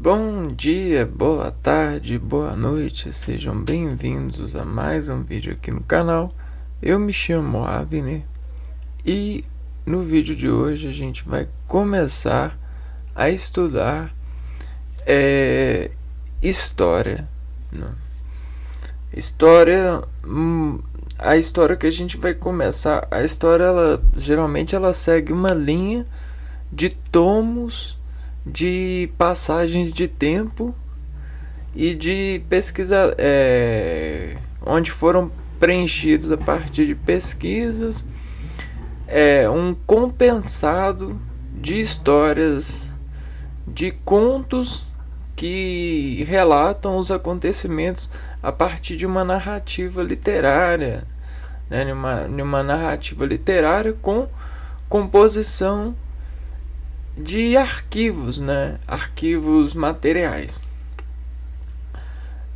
Bom dia, boa tarde, boa noite, sejam bem-vindos a mais um vídeo aqui no canal. Eu me chamo Abner e no vídeo de hoje a gente vai começar a estudar história, né? História, a história que a gente vai começar, a história geralmente ela segue uma linha de tomos de passagens de tempo e de pesquisa, onde foram preenchidos a partir de pesquisas, um compensado de histórias, de contos que relatam os acontecimentos a partir de uma narrativa literária, né, numa narrativa literária com composição de arquivos, né, arquivos materiais.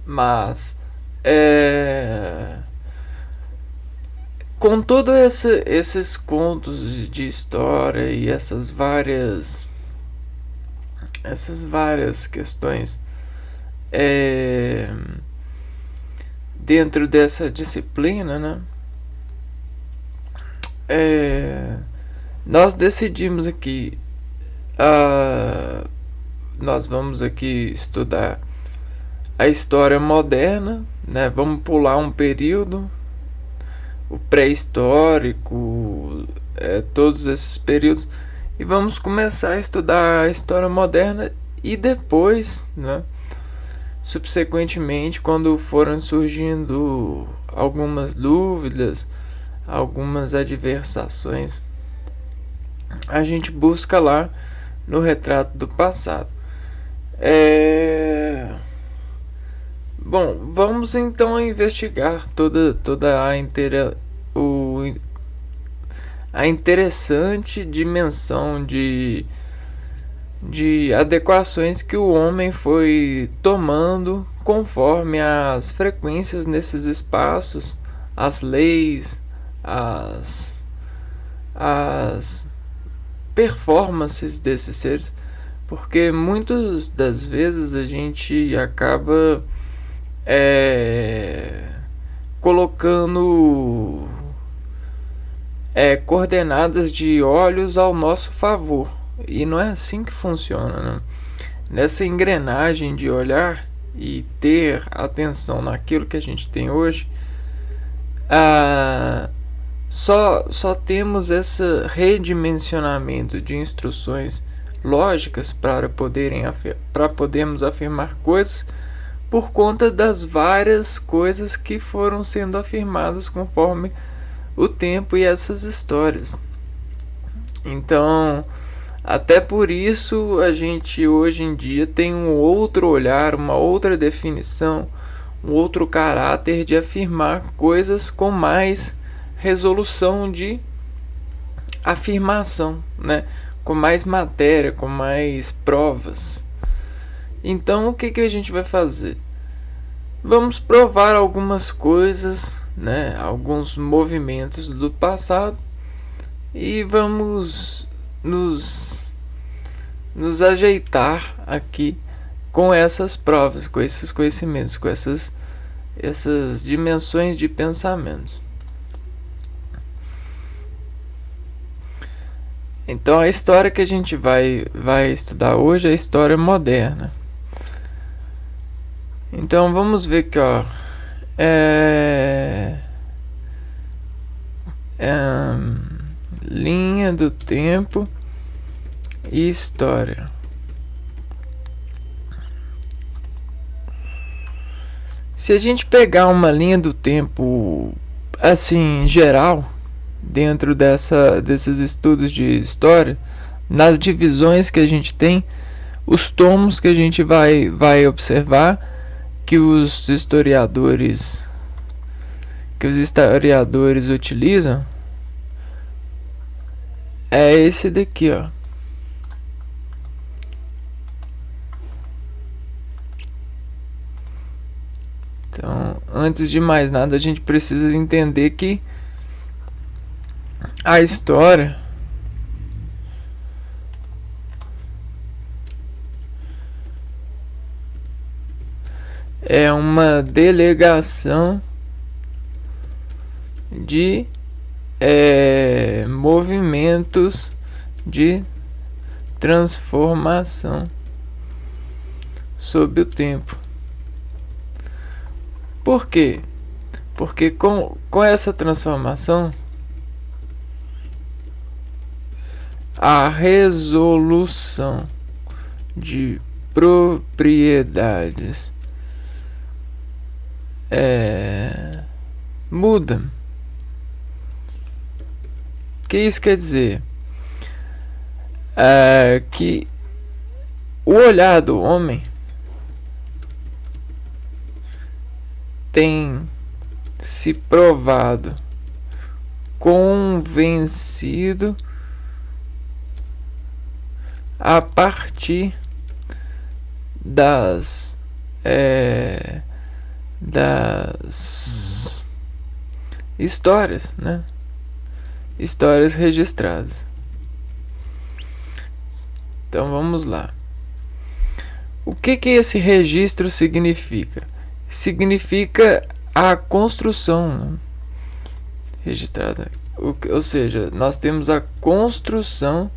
Mas com todos esses contos de história e essas várias questões dentro dessa disciplina, né, nós decidimos aqui, nós vamos aqui estudar a história moderna, né? Vamos pular um período, o pré-histórico, todos esses períodos, e vamos começar a estudar a história moderna. E depois, né, subsequentemente, quando foram surgindo algumas dúvidas, algumas adversações, a gente busca lá no retrato do passado. Bom, vamos então investigar toda a interessante dimensão de adequações que o homem foi tomando conforme as frequências nesses espaços, as leis, as performances desses seres, porque muitas das vezes a gente acaba colocando coordenadas de olhos ao nosso favor, e não é assim que funciona, né? Nessa engrenagem de olhar e ter atenção naquilo que a gente tem hoje, só temos esse redimensionamento de instruções lógicas para podermos afirmar coisas por conta das várias coisas que foram sendo afirmadas conforme o tempo e essas histórias. Então, até por isso a gente hoje em dia tem um outro olhar, uma outra definição, um outro caráter de afirmar coisas com mais resolução de afirmação, né? Com mais matéria, com mais provas. Então, o que a gente vai fazer? Vamos provar algumas coisas, né? Alguns movimentos do passado, e vamos nos ajeitar aqui com essas provas, com esses conhecimentos, com essas dimensões de pensamentos. Então, a história que a gente vai estudar hoje é a história moderna. Então, vamos ver aqui, ó. Linha do tempo e história. Se a gente pegar uma linha do tempo assim, geral, dentro desses estudos de história, nas divisões que a gente tem, os tomos que a gente vai observar que os historiadores utilizam, é esse daqui, ó. Então, antes de mais nada, a gente precisa entender que a história é uma delegação de movimentos de transformação sob o tempo. Por quê? Porque com essa transformação, a resolução de propriedades muda. O que isso quer dizer? Que o olhar do homem tem se provado convencido a partir das histórias, né? Histórias registradas. Então vamos lá. O que esse registro significa? Significa a construção, né, registrada. Ou seja, nós temos a construção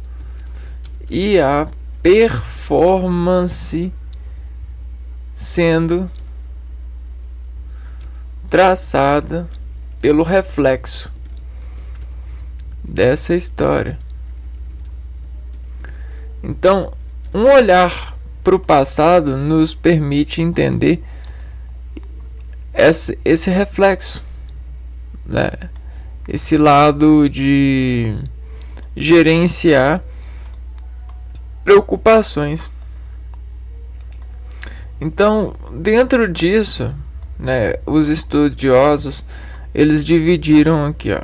e a performance sendo traçada pelo reflexo dessa história. Então, um olhar para o passado nos permite entender esse reflexo, né? Esse lado de gerenciar preocupações. Então, dentro disso, né, os estudiosos eles dividiram aqui, ó.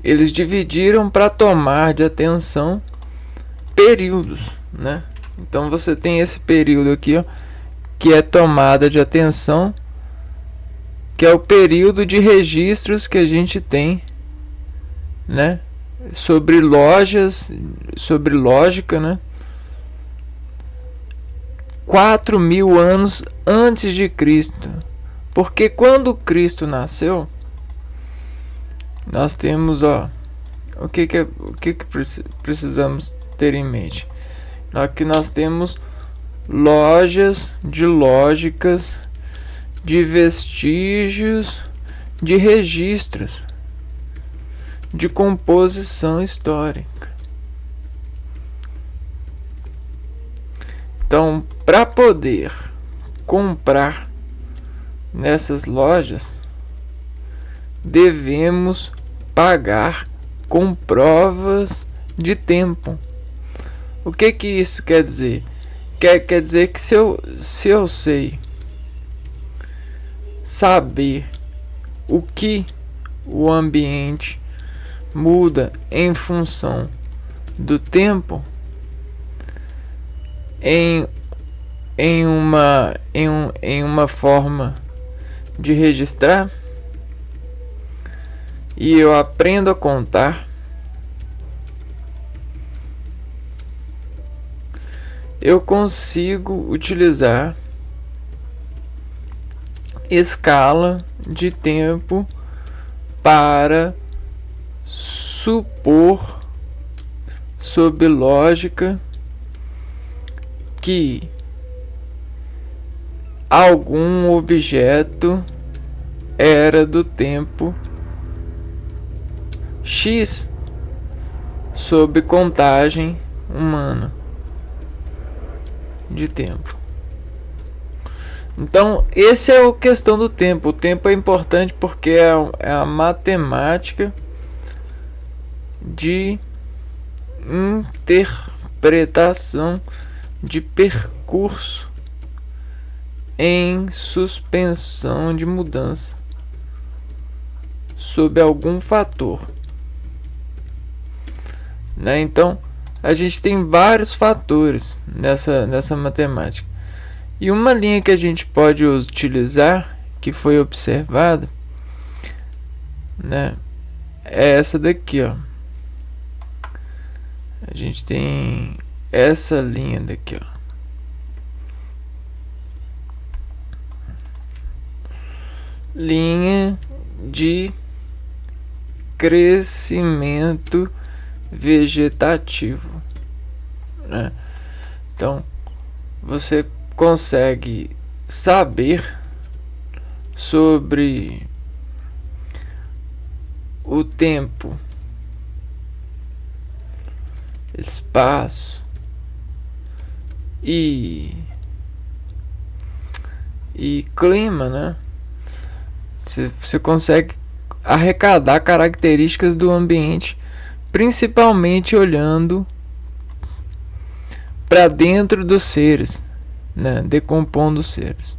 Eles dividiram para tomar de atenção períodos, né? Então você tem esse período aqui, ó, que é tomada de atenção, que é o período de registros que a gente tem, né, sobre sobre lógica, né? 4.000 anos antes de Cristo. Porque quando Cristo nasceu, nós temos, ó, o que precisamos ter em mente? Aqui nós temos lojas de lógicas, de vestígios, de registros, de composição histórica. Então, para poder comprar nessas lojas, devemos pagar com provas de tempo. O que isso quer dizer? Quer dizer que se eu sei saber o que o ambiente muda em função do tempo, em uma forma de registrar, e eu aprendo a contar, eu consigo utilizar escala de tempo para supor, sob lógica, que algum objeto era do tempo X sob contagem humana de tempo. Então, esse é a questão do tempo. O tempo é importante porque é a matemática de interpretação de percurso em suspensão de mudança sob algum fator, né? Então, a gente tem vários fatores nessa matemática. E uma linha que a gente pode utilizar, que foi observada, né, é essa daqui, ó. A gente tem essa linha daqui, ó. linha de crescimento vegetativo, né? Então, você consegue saber sobre o tempo, espaço e clima, né? Você consegue arrecadar características do ambiente, principalmente olhando para dentro dos seres, né? Decompondo os seres.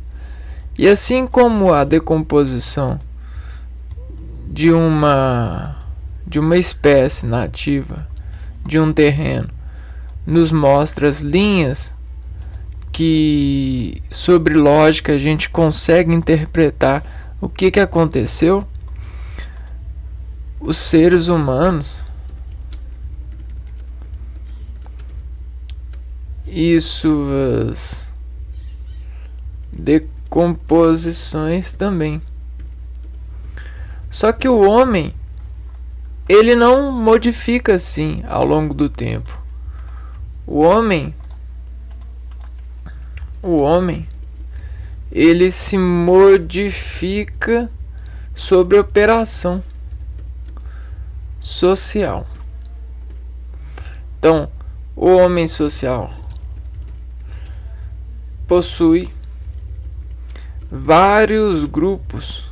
E assim como a decomposição de uma espécie nativa, de um terreno, nos mostra as linhas que, sobre lógica, a gente consegue interpretar o que aconteceu, os seres humanos, e suas decomposições também. Só que o homem, ele não modifica assim ao longo do tempo. O homem, ele se modifica sobre operação social. Então, o homem social possui vários grupos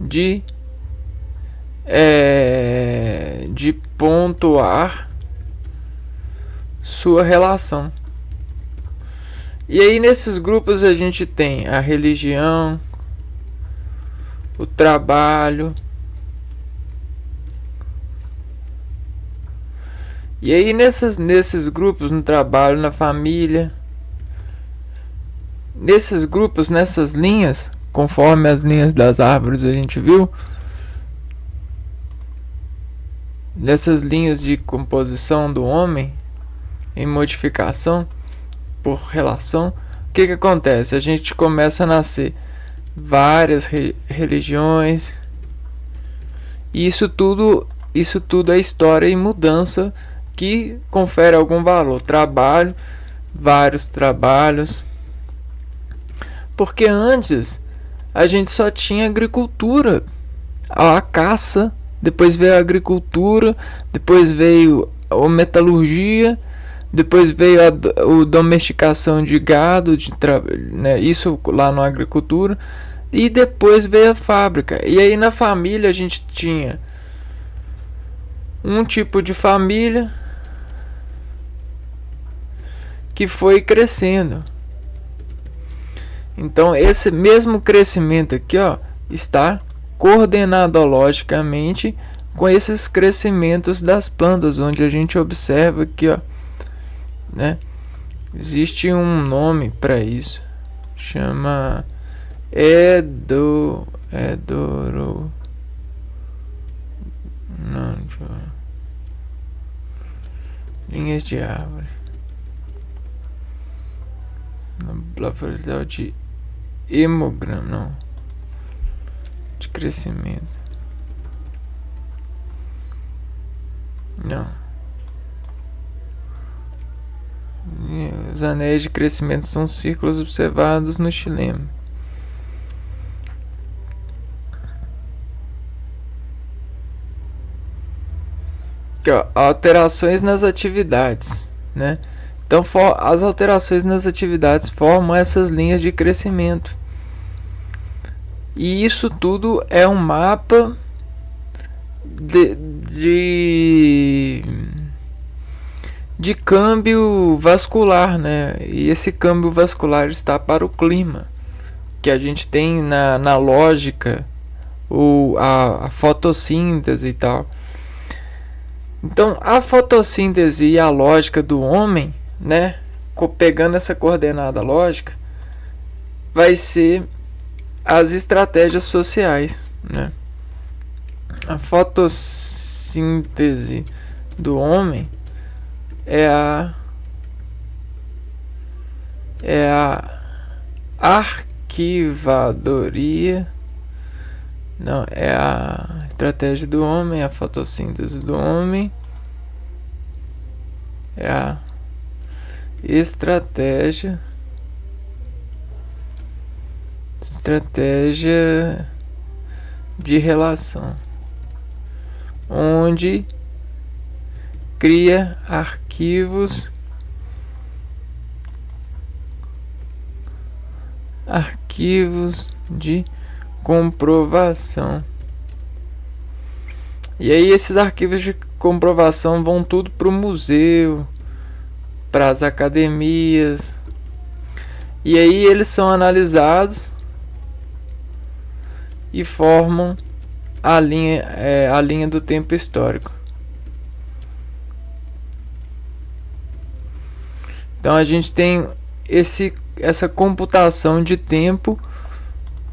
de pontuar sua relação. E aí nesses grupos a gente tem a religião, o trabalho. E aí nesses grupos, no trabalho, na família, nesses grupos, nessas linhas, conforme as linhas das árvores a gente viu, nessas linhas de composição do homem em modificação por relação, o que acontece? A gente começa a nascer várias religiões, e isso tudo é história e mudança que confere algum valor. Trabalho, vários trabalhos, porque antes a gente só tinha agricultura, a caça, depois veio a agricultura, depois veio a metalurgia, depois veio a domesticação de gado, né, isso lá na agricultura, e depois veio a fábrica. E aí na família a gente tinha um tipo de família que foi crescendo. Então esse mesmo crescimento aqui, ó, está coordenadologicamente com esses crescimentos das plantas, onde a gente observa aqui, ó, né? Existe um nome para isso, chama linhas de árvore, de hemograma, não, de crescimento, não. Os anéis de crescimento são círculos observados no xilema. Aqui, ó, alterações nas atividades, né? Então as alterações nas atividades formam essas linhas de crescimento. E isso tudo é um mapa de câmbio vascular, né? E esse câmbio vascular está para o clima, que a gente tem na lógica, a fotossíntese e tal. Então a fotossíntese e a lógica do homem, né, pegando essa coordenada lógica, vai ser as estratégias sociais, né? A fotossíntese do homem é a arquivadoria Não, é a estratégia do homem, a fotossíntese do homem. É a estratégia de relação, onde cria arquivos de comprovação. E aí esses arquivos de comprovação vão tudo para o museu, para as academias. E aí eles são analisados e formam a linha do tempo histórico. Então a gente tem essa computação de tempo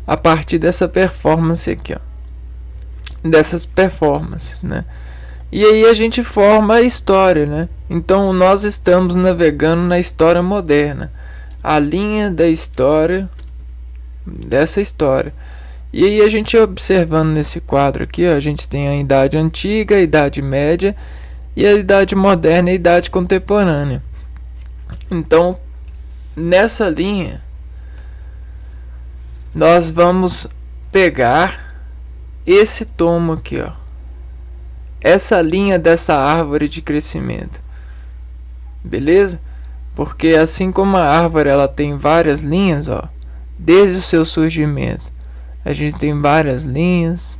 a partir dessa performance aqui, ó. Dessas performances, né? E aí a gente forma a história, né? Então nós estamos navegando na história moderna, a linha da história, dessa história. E aí a gente observando nesse quadro aqui, ó, a gente tem a Idade Antiga, a Idade Média e a Idade Moderna e a Idade Contemporânea. Então, nessa linha, nós vamos pegar esse tomo aqui, ó, essa linha dessa árvore de crescimento, beleza? Porque assim como a árvore ela tem várias linhas, ó, desde o seu surgimento, a gente tem várias linhas,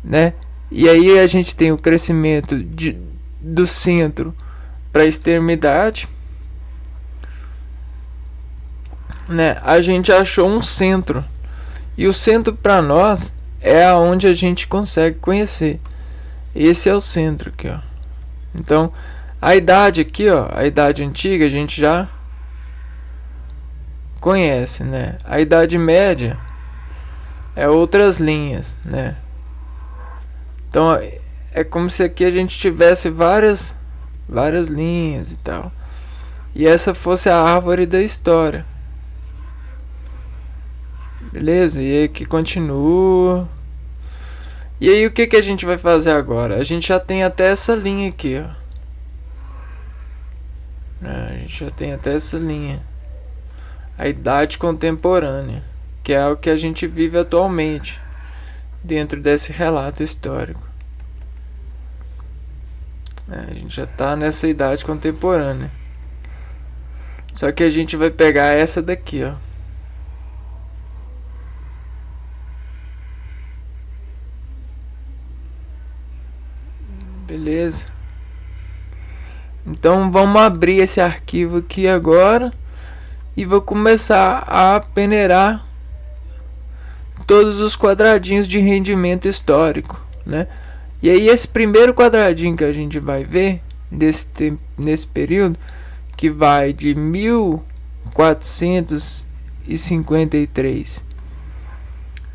né? E aí a gente tem o crescimento do centro para a extremidade, né? A gente achou um centro, e o centro para nós é aonde a gente consegue conhecer. Esse é o centro aqui, ó. Então a idade aqui, ó, a Idade Antiga a gente já conhece, né? A Idade Média é outras linhas, né? Então é como se aqui a gente tivesse várias linhas e tal. E essa fosse a árvore da história. Beleza? E aí que continua. E aí o que a gente vai fazer agora? A gente já tem até essa linha aqui, ó. A gente já tem até essa linha. A idade contemporânea, que é o que a gente vive atualmente dentro desse relato histórico. A gente já está nessa idade contemporânea. Só que a gente vai pegar essa daqui, ó. Beleza? Então vamos abrir esse arquivo aqui agora e vou começar a peneirar todos os quadradinhos de rendimento histórico, né? E aí esse primeiro quadradinho que a gente vai ver nesse período, que vai de 1453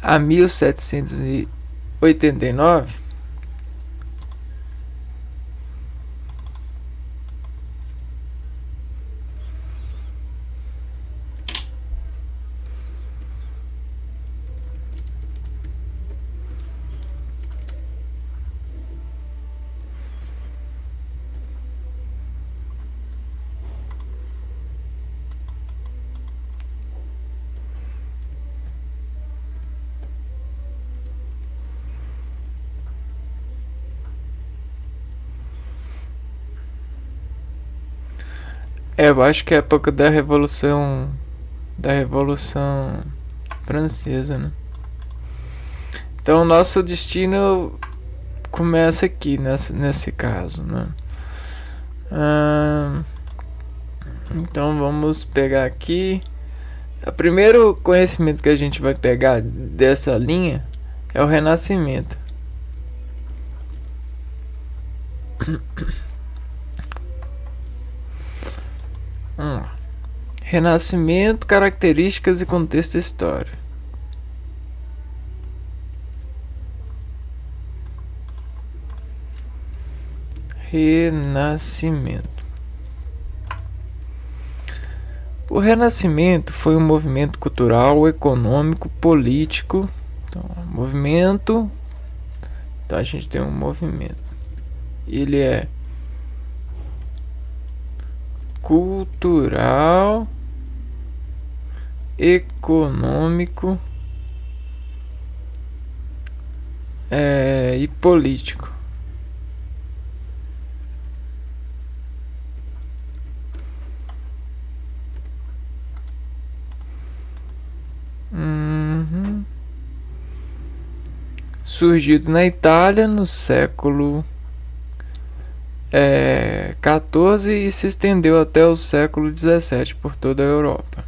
a 1789, eu acho que é a época da Revolução Francesa, né? Então o nosso destino começa aqui nesse caso, né? Então vamos pegar aqui. O primeiro conhecimento que a gente vai pegar dessa linha é o Renascimento. Renascimento, características e contexto histórico. Renascimento. O Renascimento foi um movimento cultural, econômico, político. Então, movimento. Então a gente tem um movimento. Ele é cultural, econômico e político. Surgido na Itália no século XIV e se estendeu até o século XVII por toda a Europa.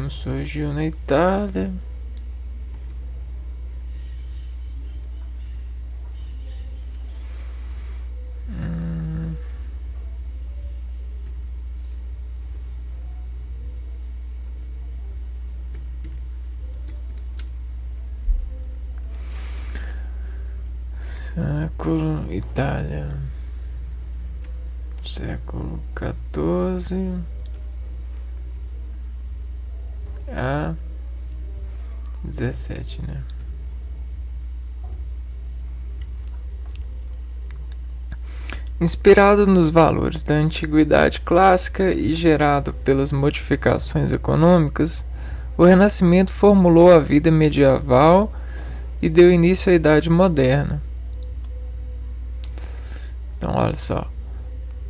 Surgiu na Itália. Século Itália. Século XIV a 17, né? Inspirado nos valores da antiguidade clássica e gerado pelas modificações econômicas, o Renascimento formulou a vida medieval e deu início à Idade Moderna. Então, olha só.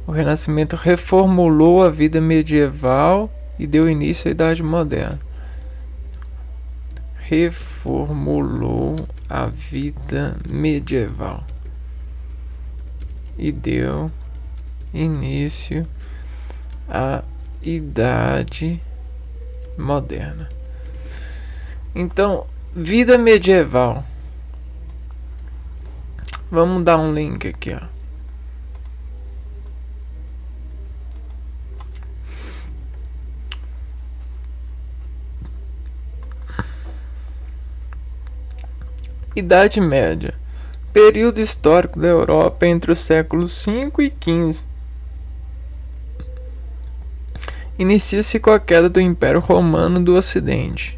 O Renascimento reformulou a vida medieval e deu início à Idade Moderna. Reformulou a vida medieval e deu início à Idade Moderna. Então, vida medieval. Vamos dar um link aqui, ó. Idade Média. Período histórico da Europa entre os séculos V e XV. Inicia-se com a queda do Império Romano do Ocidente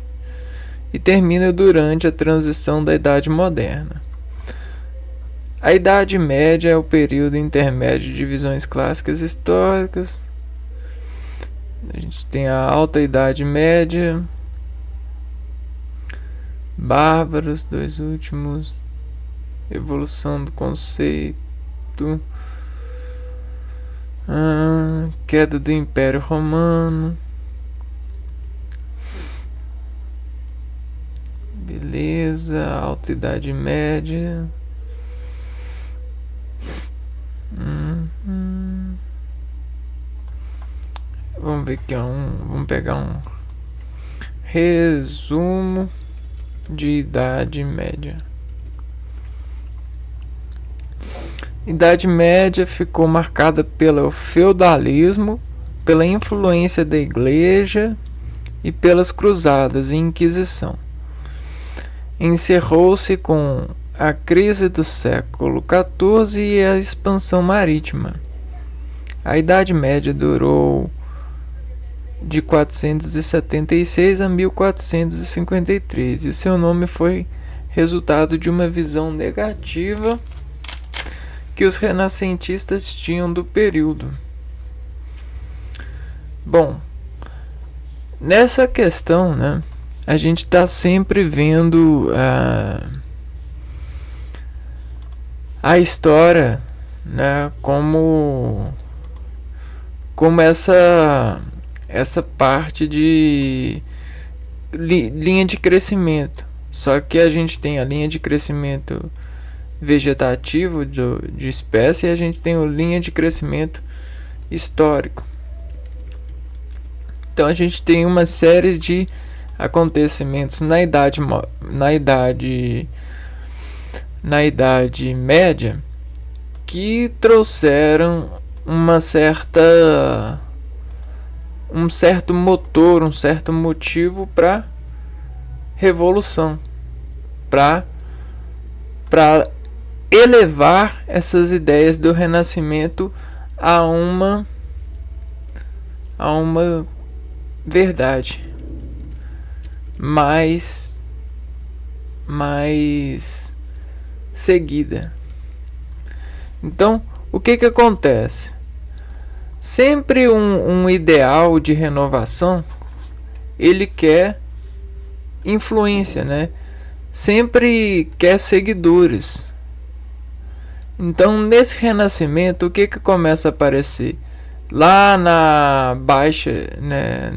e termina durante a transição da Idade Moderna. A Idade Média é o período intermédio de divisões clássicas históricas. A gente tem a Alta Idade Média, bárbaros, dois últimos, evolução do conceito, queda do Império Romano, beleza, Alta Idade Média, vamos ver aqui, vamos pegar um resumo de Idade Média. Idade Média ficou marcada pelo feudalismo, pela influência da Igreja e pelas cruzadas e Inquisição. Encerrou-se com a crise do século XIV e a expansão marítima. A Idade Média durou de 476 a 1453 e seu nome foi resultado de uma visão negativa que os renascentistas tinham do período. Bom, nessa questão, né, a gente está sempre vendo a história, né, como essa parte de linha de crescimento. Só que a gente tem a linha de crescimento vegetativo de espécie e a gente tem a linha de crescimento histórico. Então a gente tem uma série de acontecimentos na idade média que trouxeram uma certa um certo motor, um certo motivo para revolução, para elevar essas ideias do Renascimento a uma verdade mais seguida. Então, o que acontece? Sempre um ideal de renovação, ele quer influência, né? Sempre quer seguidores. Então, nesse renascimento, o que começa a aparecer? Lá na baixa, né?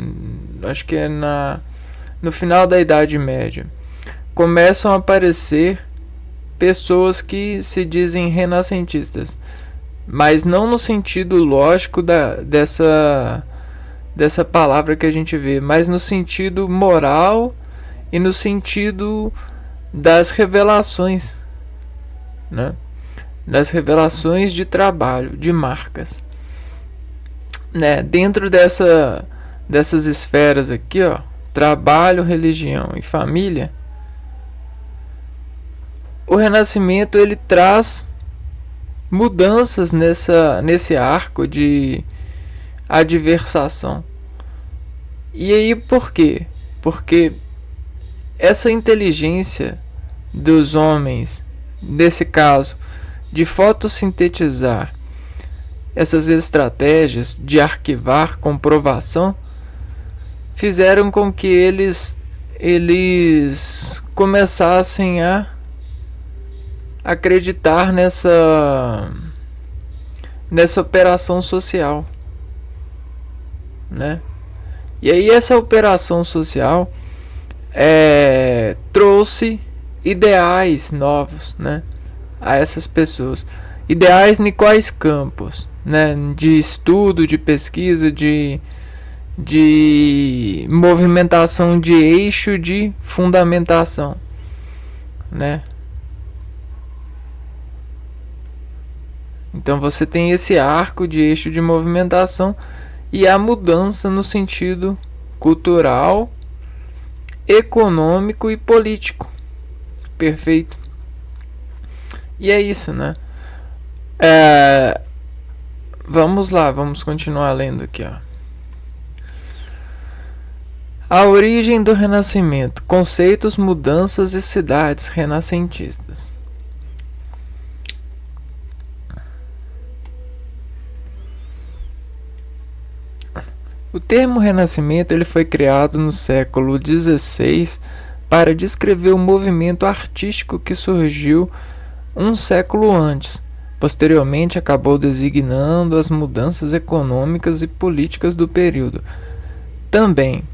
Acho que é no final da Idade Média, começam a aparecer pessoas que se dizem renascentistas, mas não no sentido lógico dessa palavra que a gente vê, mas no sentido moral e no sentido das revelações, né? Das revelações de trabalho, de marcas, né? Dentro dessas esferas aqui, ó, trabalho, religião e família, o Renascimento ele traz mudanças nesse arco de adversação. E aí por quê? Porque essa inteligência dos homens, nesse caso, de fotossintetizar essas estratégias de arquivar comprovação, fizeram com que eles começassem a acreditar nessa operação social, né? E aí essa operação social trouxe ideais novos, né, a essas pessoas. Ideais em quais campos, né? De estudo, de pesquisa, de movimentação de eixo, de fundamentação, né? Então você tem esse arco de eixo de movimentação e a mudança no sentido cultural, econômico e político. Perfeito. E é isso, né? Vamos lá, vamos continuar lendo aqui, ó. A origem do Renascimento, conceitos, mudanças e cidades renascentistas. O termo Renascimento ele foi criado no século XVI para descrever o movimento artístico que surgiu um século antes. Posteriormente, acabou designando as mudanças econômicas e políticas do período. Também,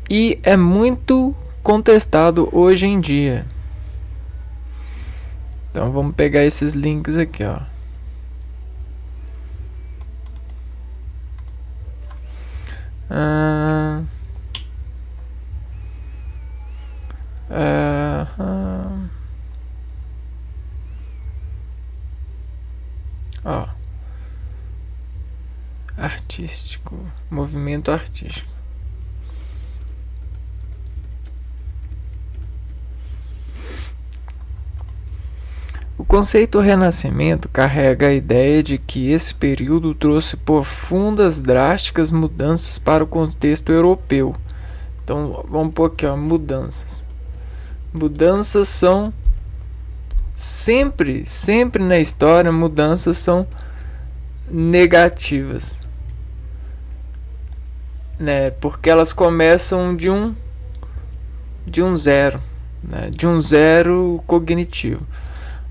e é muito contestado hoje em dia. Então vamos pegar esses links aqui, ó. Artístico, movimento artístico. O conceito Renascimento carrega a ideia de que esse período trouxe profundas, drásticas mudanças para o contexto europeu. Então, vamos pôr aqui, ó, mudanças. Mudanças são sempre na história, mudanças são negativas, né? Porque elas começam de um zero, né? De um zero cognitivo.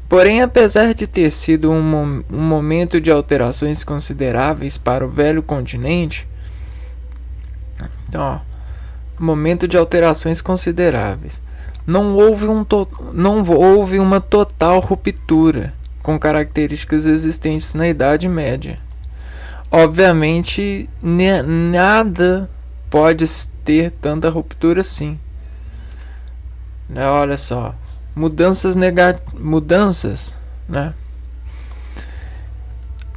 Porém, apesar de ter sido um momento de alterações consideráveis para o velho continente, então, ó, momento de alterações consideráveis, não houve uma total ruptura com características existentes na Idade Média. Obviamente, nada pode ter tanta ruptura assim, né? Olha só. Mudanças, né?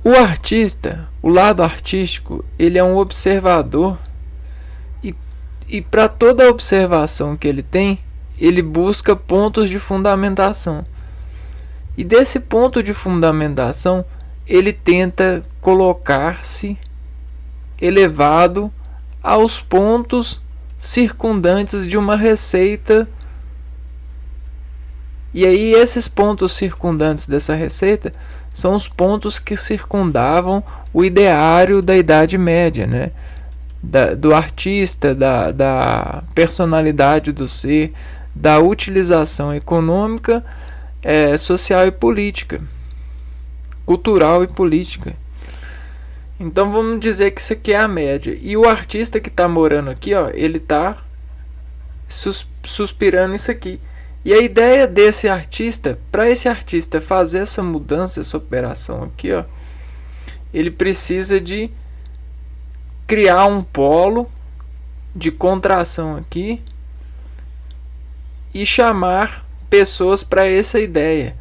O artista, o lado artístico, ele é um observador E para toda observação que ele tem, ele busca pontos de fundamentação. E desse ponto de fundamentação, ele tenta colocar-se elevado aos pontos circundantes de uma receita. E aí esses pontos circundantes dessa receita são os pontos que circundavam o ideário da Idade Média, né? Do artista, da personalidade do ser, da utilização econômica, social e política, cultural e política. Então vamos dizer que isso aqui é a média. E o artista que está morando aqui, ó, ele está suspirando isso aqui. E a ideia desse artista, para esse artista fazer essa mudança, essa operação aqui, ó, ele precisa de criar um polo de contração aqui e chamar pessoas para essa ideia.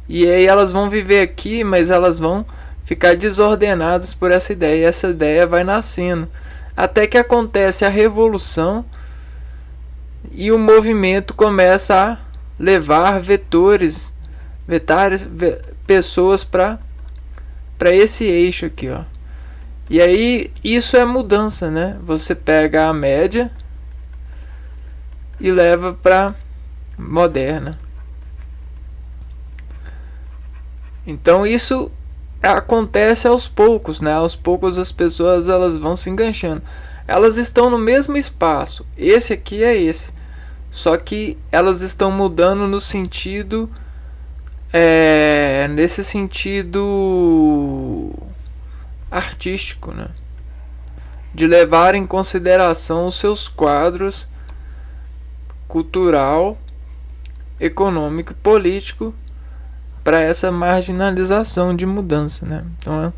E aí elas vão viver aqui, mas elas vão ficar desordenadas por essa ideia. E essa ideia vai nascendo até que acontece a revolução e o movimento começa a levar pessoas para esse eixo aqui, ó. E aí isso é mudança, né? Você pega a média e leva para moderna. Então isso acontece aos poucos, né? Aos poucos as pessoas elas vão se enganchando. Elas estão no mesmo espaço. Esse aqui é esse. Só que elas estão mudando no sentido nesse sentido artístico, né? De levar em consideração os seus quadros cultural, econômico e político para essa marginalização de mudança, né? Então,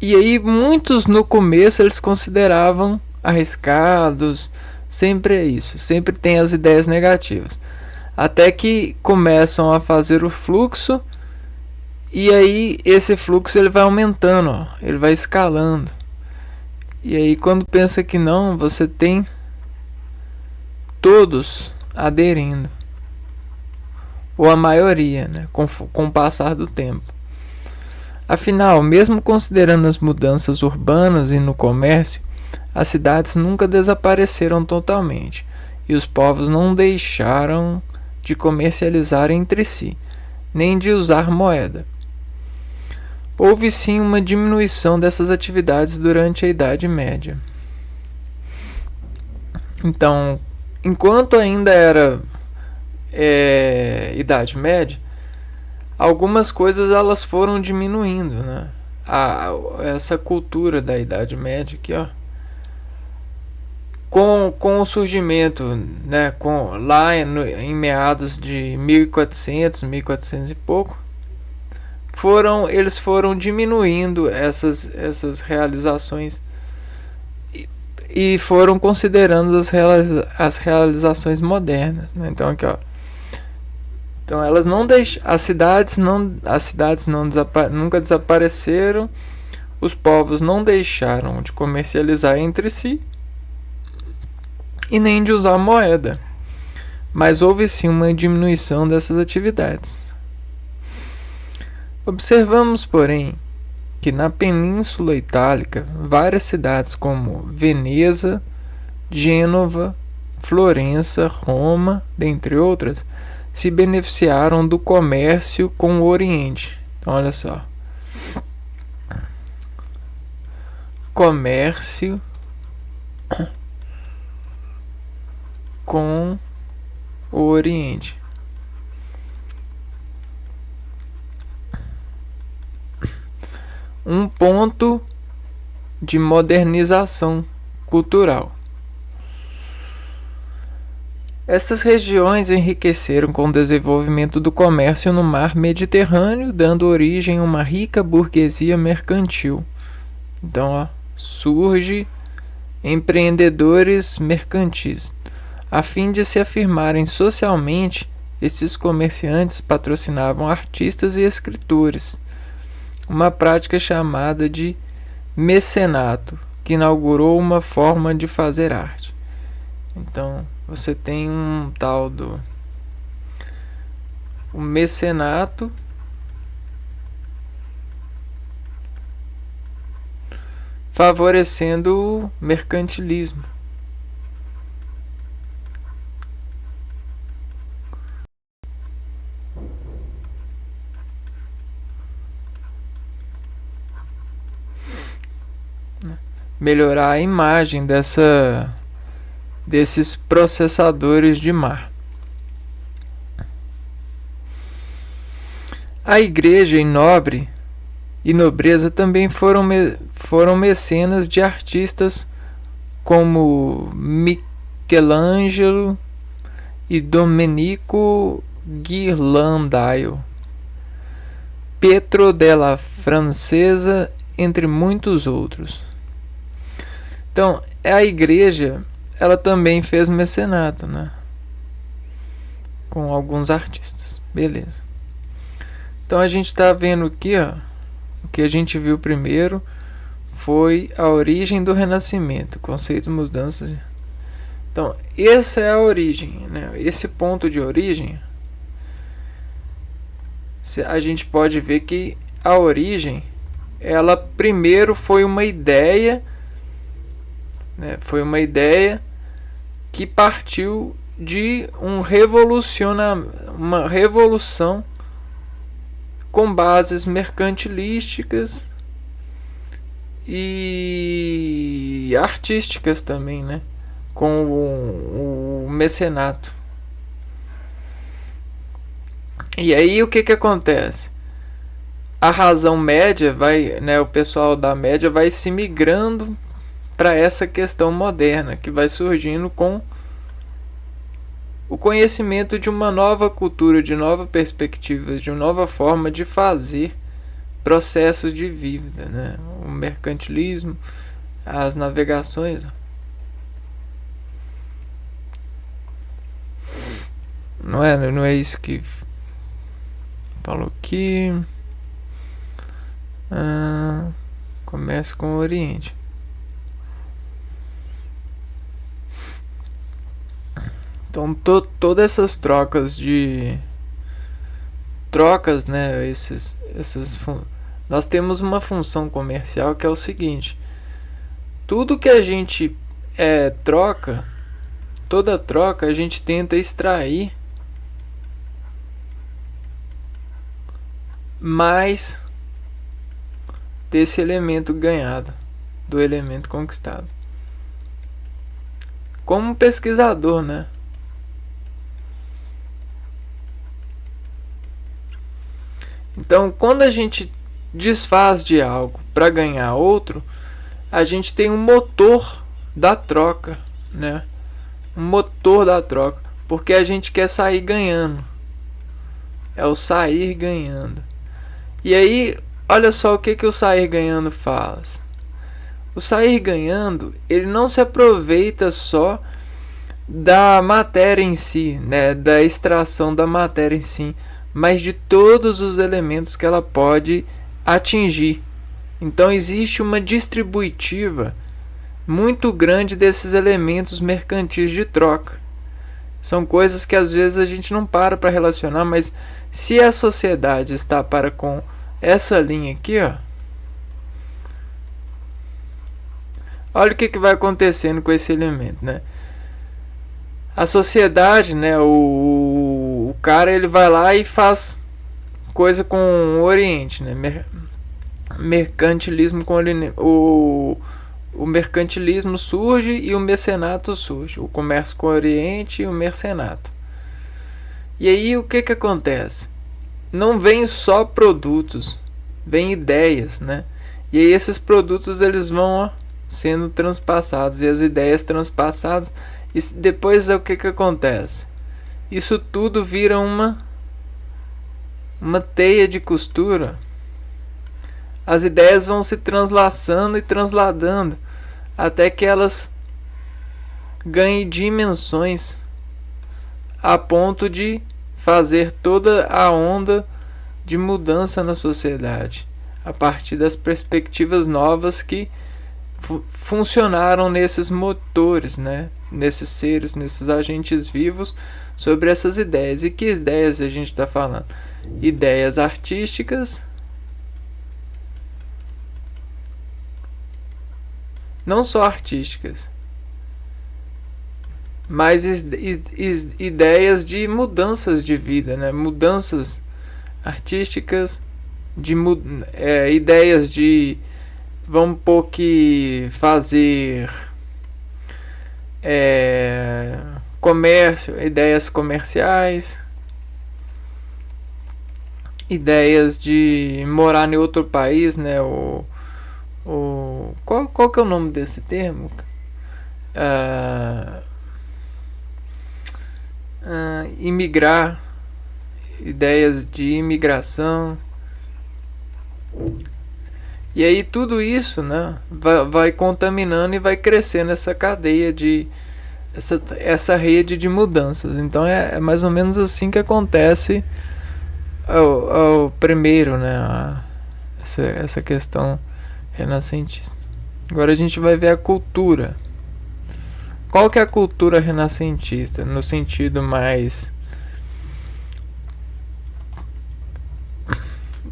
e aí muitos no começo eles consideravam arriscados, sempre é isso, sempre tem as ideias negativas, até que começam a fazer o fluxo. E aí esse fluxo ele vai aumentando, ó, ele vai escalando. E aí quando pensa que não, você tem todos aderindo, ou a maioria, né, com o passar do tempo. Afinal, mesmo considerando as mudanças urbanas e no comércio, as cidades nunca desapareceram totalmente, e os povos não deixaram de comercializar entre si, nem de usar moeda. Houve sim uma diminuição dessas atividades durante a Idade Média. Então, enquanto ainda era Idade Média, algumas coisas elas foram diminuindo, né? Essa cultura da Idade Média aqui, ó, com o surgimento, né, lá em meados de 1400 e pouco, eles foram diminuindo essas realizações e foram considerando as realizações modernas, né? Então aqui, ó, então elas não as cidades nunca desapareceram, os povos não deixaram de comercializar entre si e nem de usar moeda, mas houve sim uma diminuição dessas atividades. Observamos, porém, que na Península Itálica, várias cidades como Veneza, Gênova, Florença, Roma, dentre outras, se beneficiaram do comércio com o Oriente. Então, olha só. Comércio com o Oriente. Um ponto de modernização cultural. Estas regiões enriqueceram com o desenvolvimento do comércio no mar Mediterrâneo, dando origem a uma rica burguesia mercantil. Então, ó, surge empreendedores mercantis. A fim de se afirmarem socialmente, esses comerciantes patrocinavam artistas e escritores, uma prática chamada de mecenato, que inaugurou uma forma de fazer arte. Então, você tem um tal do o mecenato, favorecendo o mercantilismo. Melhorar a imagem desses processadores de mar. A igreja e nobreza também foram mecenas de artistas como Michelangelo e Domenico Ghirlandaio, Pietro della Francesa, entre muitos outros. Então, a igreja, ela também fez mecenato, né? Com alguns artistas. Beleza. Então a gente está vendo aqui, ó, o que a gente viu primeiro foi a origem do Renascimento, conceito, mudanças. Então, essa é a origem, né? Esse ponto de origem, a gente pode ver que a origem, ela primeiro foi uma ideia, né? Foi uma ideia que partiu de uma revolução com bases mercantilísticas e artísticas também, né? Com o mecenato. E aí o que acontece? A razão média vai, né, o pessoal da média vai se migrando para essa questão moderna que vai surgindo com o conhecimento de uma nova cultura, de novas perspectivas, de uma nova forma de fazer processos de vida, né? O mercantilismo, as navegações. Não é isso que falou aqui. Começa com o Oriente. Então todas essas trocas, né? Nós temos uma função comercial que é o seguinte: tudo que a gente troca, toda troca a gente tenta extrair mais desse elemento ganhado, do elemento conquistado. Como pesquisador, né? Então, quando a gente desfaz de algo para ganhar outro, a gente tem um motor da troca, né? Um motor da troca, porque a gente quer sair ganhando. É o sair ganhando. E aí, olha só o que o sair ganhando faz. O sair ganhando, ele não se aproveita só da matéria em si, né? Da extração da matéria em si, mas de todos os elementos que ela pode atingir. Então existe uma distributiva muito grande desses elementos mercantis de troca. São coisas que às vezes a gente não para relacionar, mas se a sociedade está para com essa linha aqui, ó, olha o que vai acontecendo com esse elemento, né? A sociedade, né, o cara, ele vai lá e faz coisa com o Oriente, né? Mercantilismo com o mercantilismo surge e o mecenato surge. O comércio com o Oriente e o mercenato. E aí o que acontece? Não vem só produtos, vem ideias, né? E aí esses produtos eles vão sendo transpassados, e as ideias transpassadas, e depois o que acontece? Isso tudo vira uma teia de costura. As ideias vão se translaçando e transladando até que elas ganhem dimensões a ponto de fazer toda a onda de mudança na sociedade a partir das perspectivas novas que funcionaram nesses motores, né? Nesses seres, nesses agentes vivos, sobre essas ideias. E que ideias a gente está falando? Ideias artísticas, não só artísticas, mas ideias de mudanças de vida, né? Mudanças artísticas, ideias de, vamos pôr que, fazer comércio, ideias comerciais, ideias de morar em outro país, né? Qual que é o nome desse termo? Imigrar, ideias de imigração. E aí tudo isso, né, vai contaminando e vai crescendo essa cadeia de essa rede de mudanças. Então é mais ou menos assim que acontece ao primeiro, né, essa questão renascentista. Agora a gente vai ver a cultura. Qual que é a cultura renascentista no sentido mais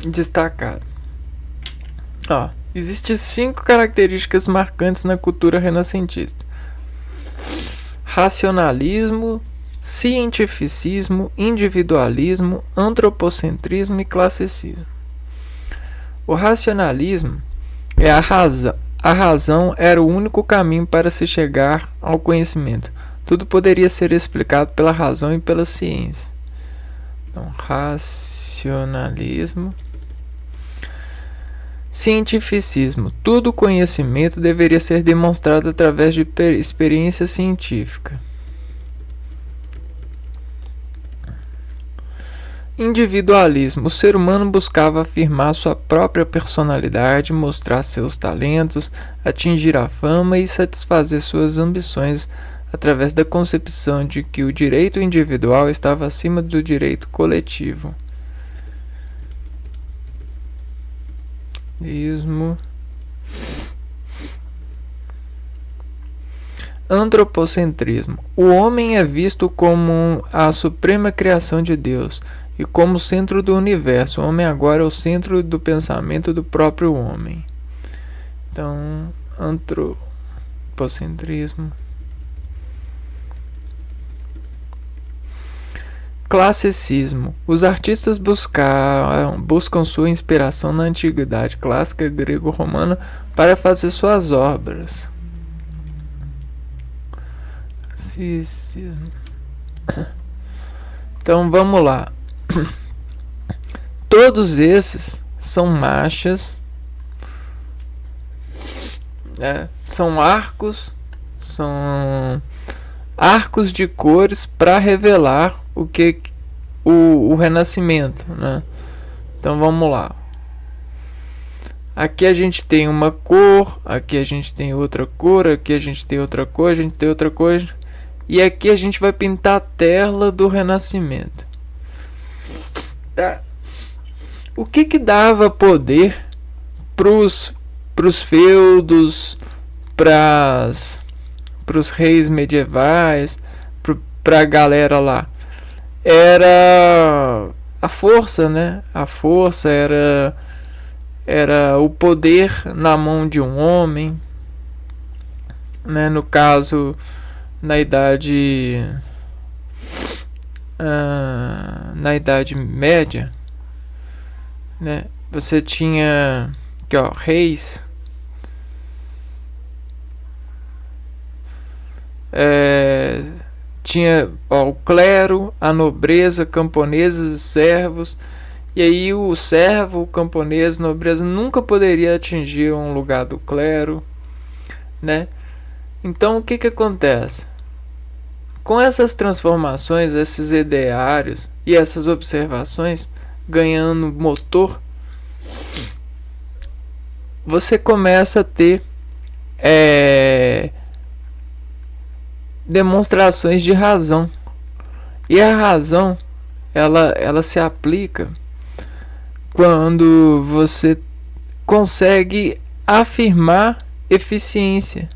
destacado? Existem 5 características marcantes na cultura renascentista: racionalismo, cientificismo, individualismo, antropocentrismo e classicismo. O racionalismo é a razão. A razão era o único caminho para se chegar ao conhecimento. Tudo poderia ser explicado pela razão e pela ciência. Então, racionalismo. Cientificismo. Todo conhecimento deveria ser demonstrado através de experiência científica. Individualismo. O ser humano buscava afirmar sua própria personalidade, mostrar seus talentos, atingir a fama e satisfazer suas ambições através da concepção de que o direito individual estava acima do direito coletivo. Antropocentrismo. O homem é visto como a suprema criação de Deus e como centro do universo. O homem agora é o centro do pensamento do próprio homem. Então, antropocentrismo. Classicismo. Os artistas buscam sua inspiração na antiguidade clássica grego-romana para fazer suas obras. Então vamos lá. Todos esses são marchas, são arcos de cores para revelar o renascimento, né? Então vamos lá. Aqui a gente tem uma cor, aqui a gente tem outra cor, aqui a gente tem outra cor, a gente tem outra cor. E aqui a gente vai pintar a tela do renascimento. Tá? O que dava poder pros feudos, pros reis medievais, pra galera lá? Era a força, né? A força era o poder na mão de um homem, né? No caso, na Idade Média, né? Você tinha aqui, reis, tinha o clero, a nobreza, camponeses e servos. E aí o servo, o camponês, a nobreza nunca poderia atingir um lugar do clero, né? Então o que acontece? Com essas transformações, esses ideários e essas observações ganhando motor, você começa a ter demonstrações de razão. E a razão ela se aplica quando você consegue afirmar eficiência.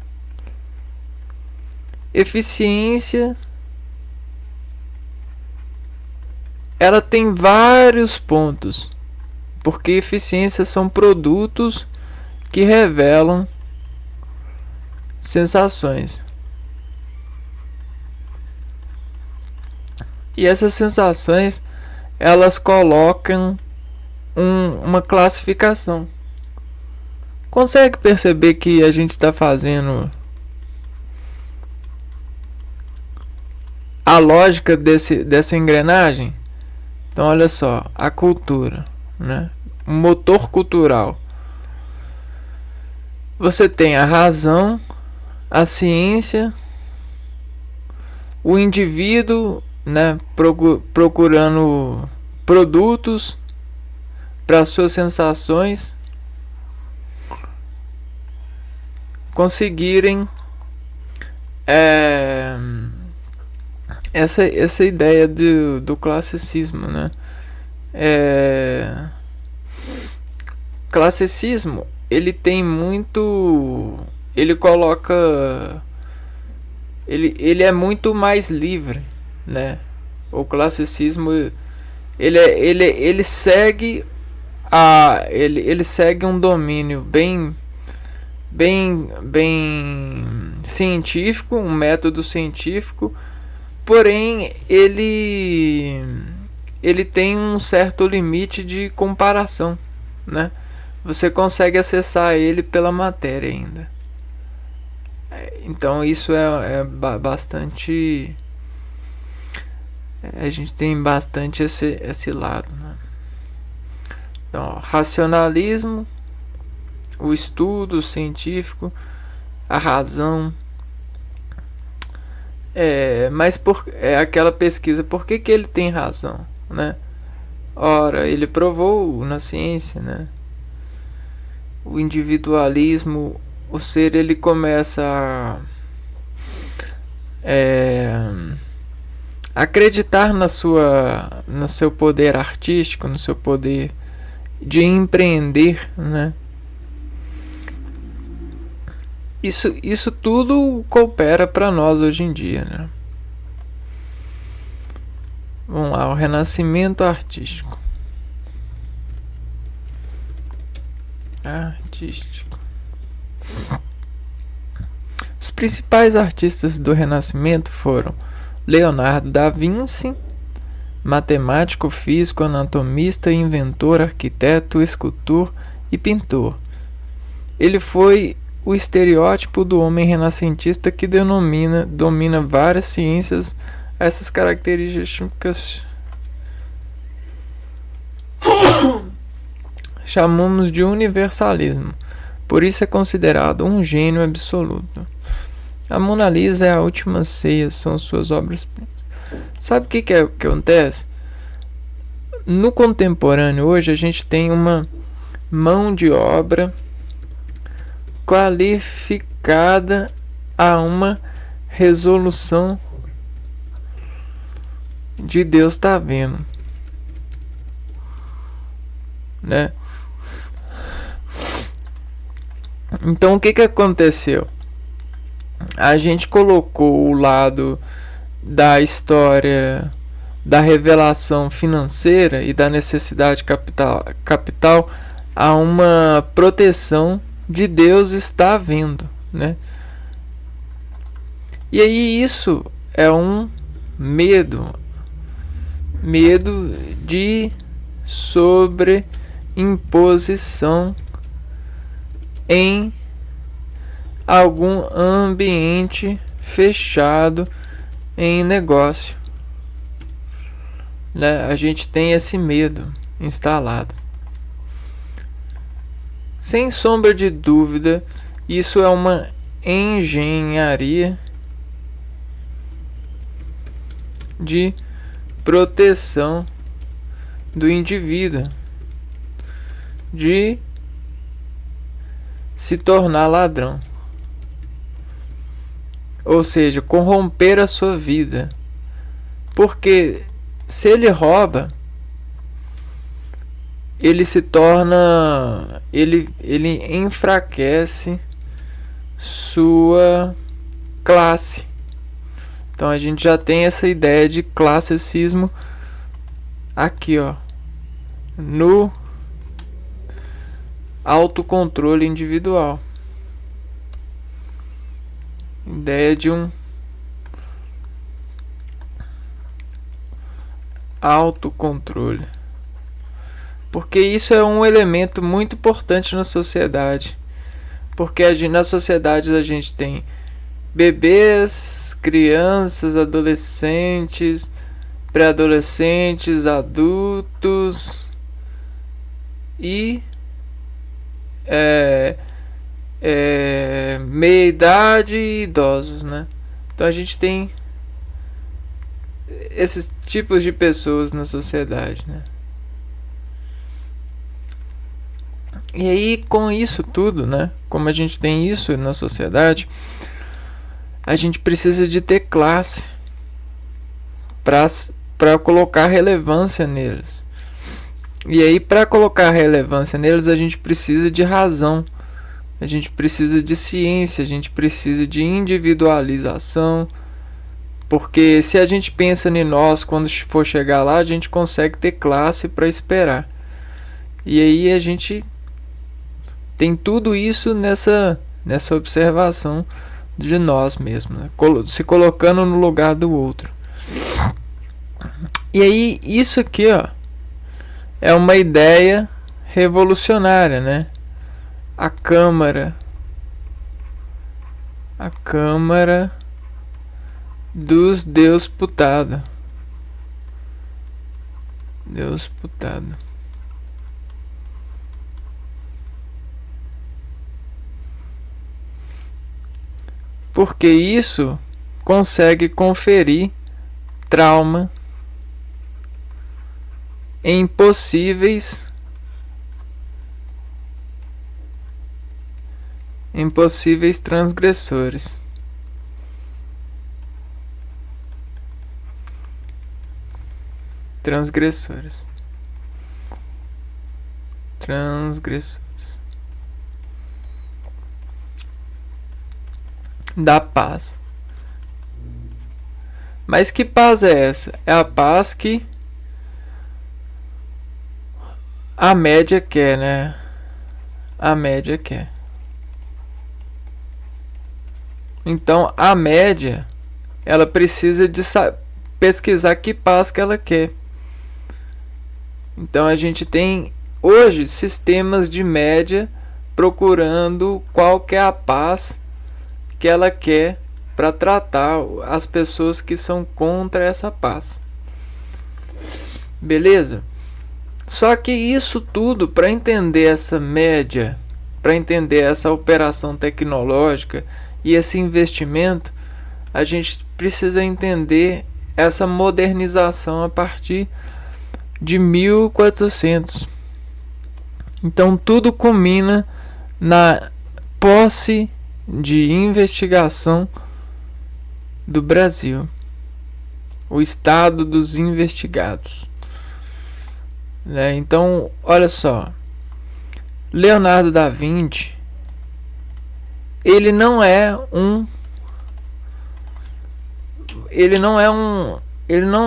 Eficiência, ela tem vários pontos, porque eficiência são produtos que revelam sensações. E essas sensações, elas colocam uma classificação. Consegue perceber que a gente está fazendo a lógica dessa engrenagem? Então olha só, a cultura, né? O motor cultural. Você tem a razão, a ciência, o indivíduo, né, procurando produtos para suas sensações conseguirem essa ideia do classicismo, né? Classicismo, ele tem muito, ele coloca, ele é muito mais livre, né? O classicismo, ele segue ele segue um domínio bem científico, um método científico, porém ele tem um certo limite de comparação, né? Você consegue acessar ele pela matéria ainda. Então isso é bastante, a gente tem bastante esse lado, né? Então, racionalismo, o estudo científico, a razão, mas aquela pesquisa, por que ele tem razão, né? Ora, ele provou na ciência, né? O individualismo, o ser, ele começa a acreditar no seu poder artístico, no seu poder de empreender, né? Isso tudo coopera para nós hoje em dia, né? Vamos lá, o renascimento artístico. Os principais artistas do Renascimento foram Leonardo da Vinci, matemático, físico, anatomista, inventor, arquiteto, escultor e pintor. Ele foi o estereótipo do homem renascentista que domina várias ciências. Essas características chamamos de universalismo. Por isso é considerado um gênio absoluto. A Mona Lisa e a Última Ceia são suas obras-primas. Sabe o que acontece? No contemporâneo, hoje, a gente tem uma mão de obra qualificada a uma resolução de Deus está vendo, né? Então o que aconteceu? A gente colocou o lado da história da revelação financeira e da necessidade capital a uma proteção de Deus está vendo, né? E aí isso é um medo de sobreimposição em algum ambiente fechado em negócio, né? A gente tem esse medo instalado. Sem sombra de dúvida, isso é uma engenharia de proteção do indivíduo de se tornar ladrão, ou seja, corromper a sua vida, porque se ele rouba, ele se torna, ele enfraquece sua classe. Então a gente já tem essa ideia de classicismo aqui, ó, no autocontrole individual. Ideia de um autocontrole. Porque isso é um elemento muito importante na sociedade. Porque na sociedade a gente tem bebês, crianças, adolescentes, pré-adolescentes, adultos e meia-idade e idosos, né? Então a gente tem esses tipos de pessoas na sociedade, né? E aí, com isso tudo, né? Como a gente tem isso na sociedade, a gente precisa de ter classe para colocar relevância neles. E aí, para colocar relevância neles, a gente precisa de razão, a gente precisa de ciência, a gente precisa de individualização. Porque se a gente pensa em nós, quando for chegar lá, a gente consegue ter classe para esperar. E aí a gente tem tudo isso nessa observação de nós mesmos, né? Se colocando no lugar do outro. E aí isso aqui, ó, é uma ideia revolucionária, né? A Câmara dos Deputados. Porque isso consegue conferir trauma em possíveis transgressores. Da paz. Mas que paz é essa? É a paz que a média quer, né? A média quer. Então a média, ela precisa de pesquisar que paz que ela quer. Então a gente tem hoje sistemas de média procurando qual que é a paz que ela quer para tratar as pessoas que são contra essa paz. Beleza? Só que isso tudo, para entender essa média, para entender essa operação tecnológica e esse investimento, a gente precisa entender essa modernização a partir de 1400. Então tudo culmina na posse de investigação do Brasil, o estado dos investigados, né? Então, olha só, Leonardo da Vinci, ele não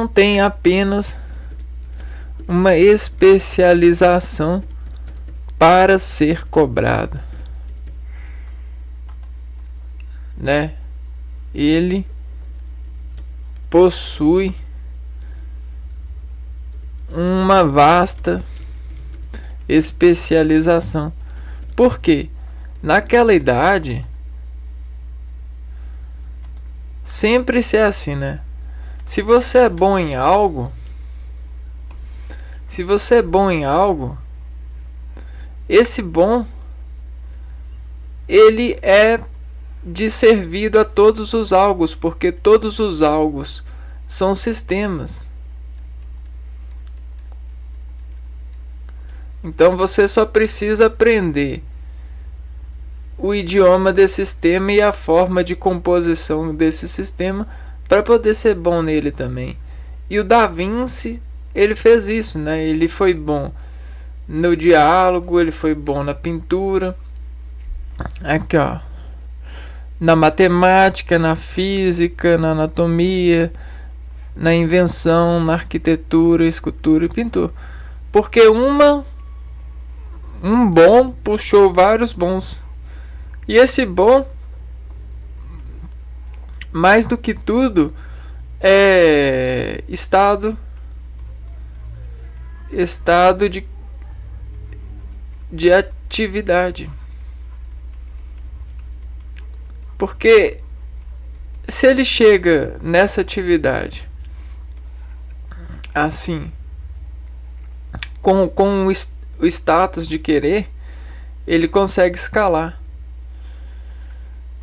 tem apenas uma especialização para ser cobrado, né? Ele possui uma vasta especialização. Por quê? Naquela idade sempre se é assim, né? Se você é bom em algo, esse bom, ele é de servido a todos os algos, porque todos os algos são sistemas. Então você só precisa aprender o idioma desse sistema e a forma de composição desse sistema para poder ser bom nele também. E o Da Vinci, ele fez isso, né? Ele foi bom no diálogo, ele foi bom na pintura. Aqui, ó. na matemática, na física, na anatomia, na invenção, na arquitetura, escultura e pintura. Porque um bom puxou vários bons. E esse bom, mais do que tudo, é estado de atividade. Porque se ele chega nessa atividade assim, com o status de querer, ele consegue escalar.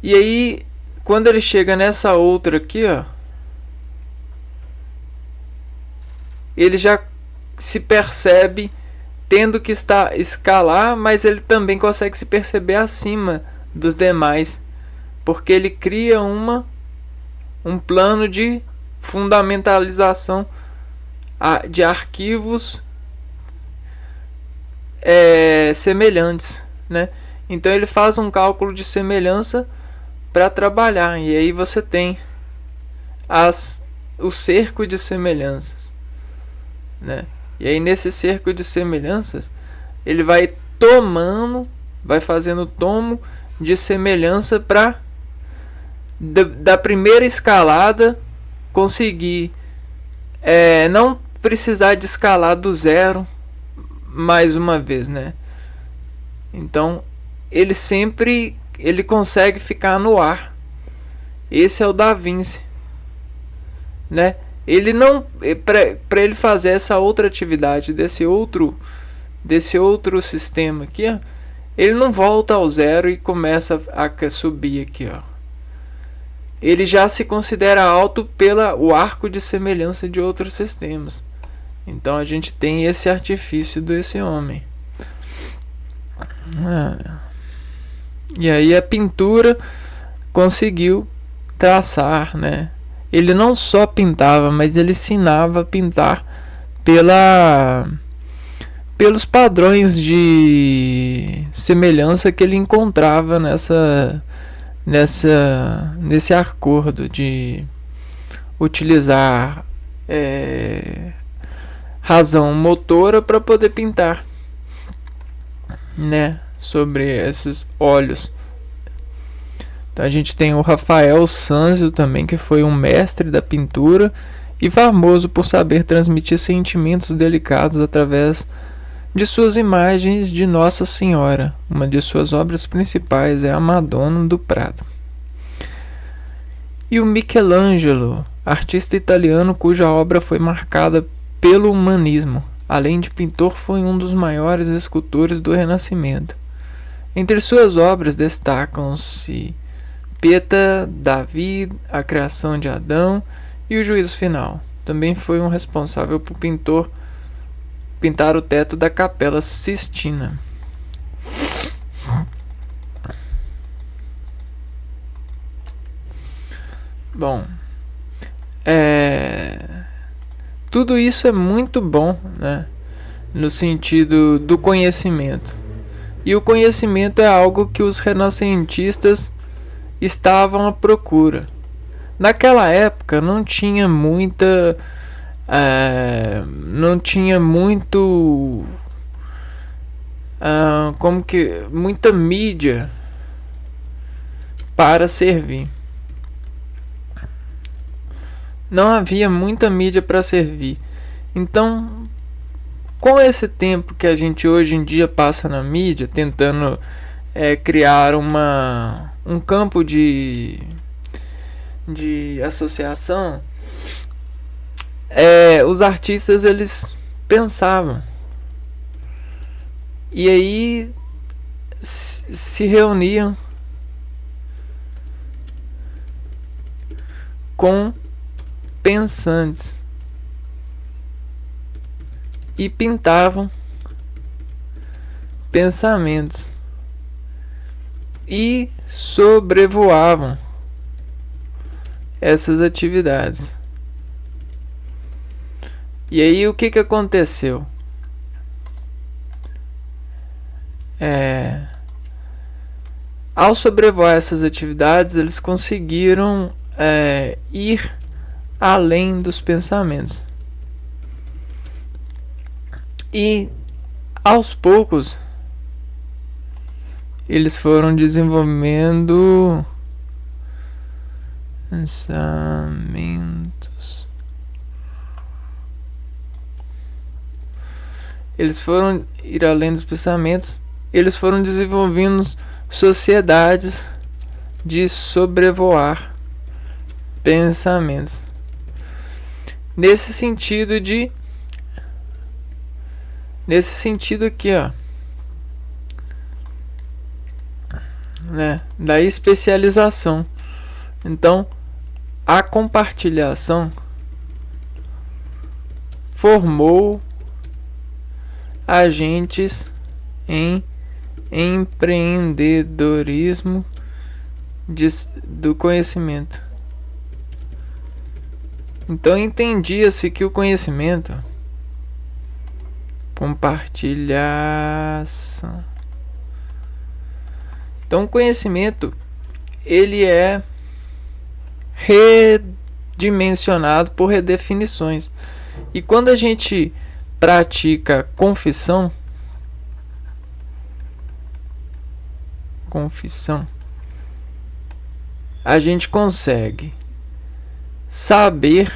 E aí, quando ele chega nessa outra aqui, ó, ele já se percebe tendo que escalar, mas ele também consegue se perceber acima dos demais, porque ele cria um plano de fundamentalização de arquivos semelhantes, né? Então ele faz um cálculo de semelhança para trabalhar, e aí você tem o cerco de semelhanças, né? E aí nesse cerco de semelhanças ele vai fazendo tomo de semelhança para da primeira escalada conseguir não precisar de escalar do zero mais uma vez, né? Então ele consegue ficar no ar. Esse é o Da Vinci, né? Ele não, para ele fazer essa outra atividade desse outro sistema aqui, ó, ele não volta ao zero e começa a subir aqui, ó. Ele já se considera alto pelo arco de semelhança de outros sistemas. Então a gente tem esse artifício desse homem. E aí a pintura conseguiu traçar, né? Ele não só pintava, mas ele ensinava a pintar pelos padrões de semelhança que ele encontrava nesse acordo de utilizar razão motora para poder pintar, né, sobre esses óleos. Então a gente tem o Rafael Sanzio também, que foi um mestre da pintura e famoso por saber transmitir sentimentos delicados através de suas imagens de Nossa Senhora. Uma de suas obras principais é a Madonna do Prado. E o Michelangelo, artista italiano cuja obra foi marcada pelo humanismo. Além de pintor, foi um dos maiores escultores do Renascimento. Entre suas obras destacam-se Pietà, Davi, a criação de Adão e o juízo final. Também foi um responsável por pintar o teto da Capela Sistina. Bom, tudo isso é muito bom, né, no sentido do conhecimento. E o conhecimento é algo que os renascentistas estavam à procura. Naquela época não tinha muita muita mídia para servir. Não havia muita mídia para servir. Então, com esse tempo que a gente hoje em dia passa na mídia, tentando criar um campo de associação, os artistas eles pensavam, e aí se reuniam com pensantes e pintavam pensamentos e sobrevoavam essas atividades. E aí o que aconteceu? Ao sobrevoar essas atividades, eles conseguiram ir além dos pensamentos. E aos poucos eles foram desenvolvendo pensamentos. Eles foram ir além dos pensamentos. Eles foram desenvolvendo sociedades de sobrevoar pensamentos. Nesse sentido aqui, ó, né, da especialização. Então, a compartilhação formou agentes em empreendedorismo do conhecimento. Então entendia-se que o conhecimento, compartilhação. Então o conhecimento, ele é redimensionado por redefinições. E quando a gente pratica confissão, a gente consegue saber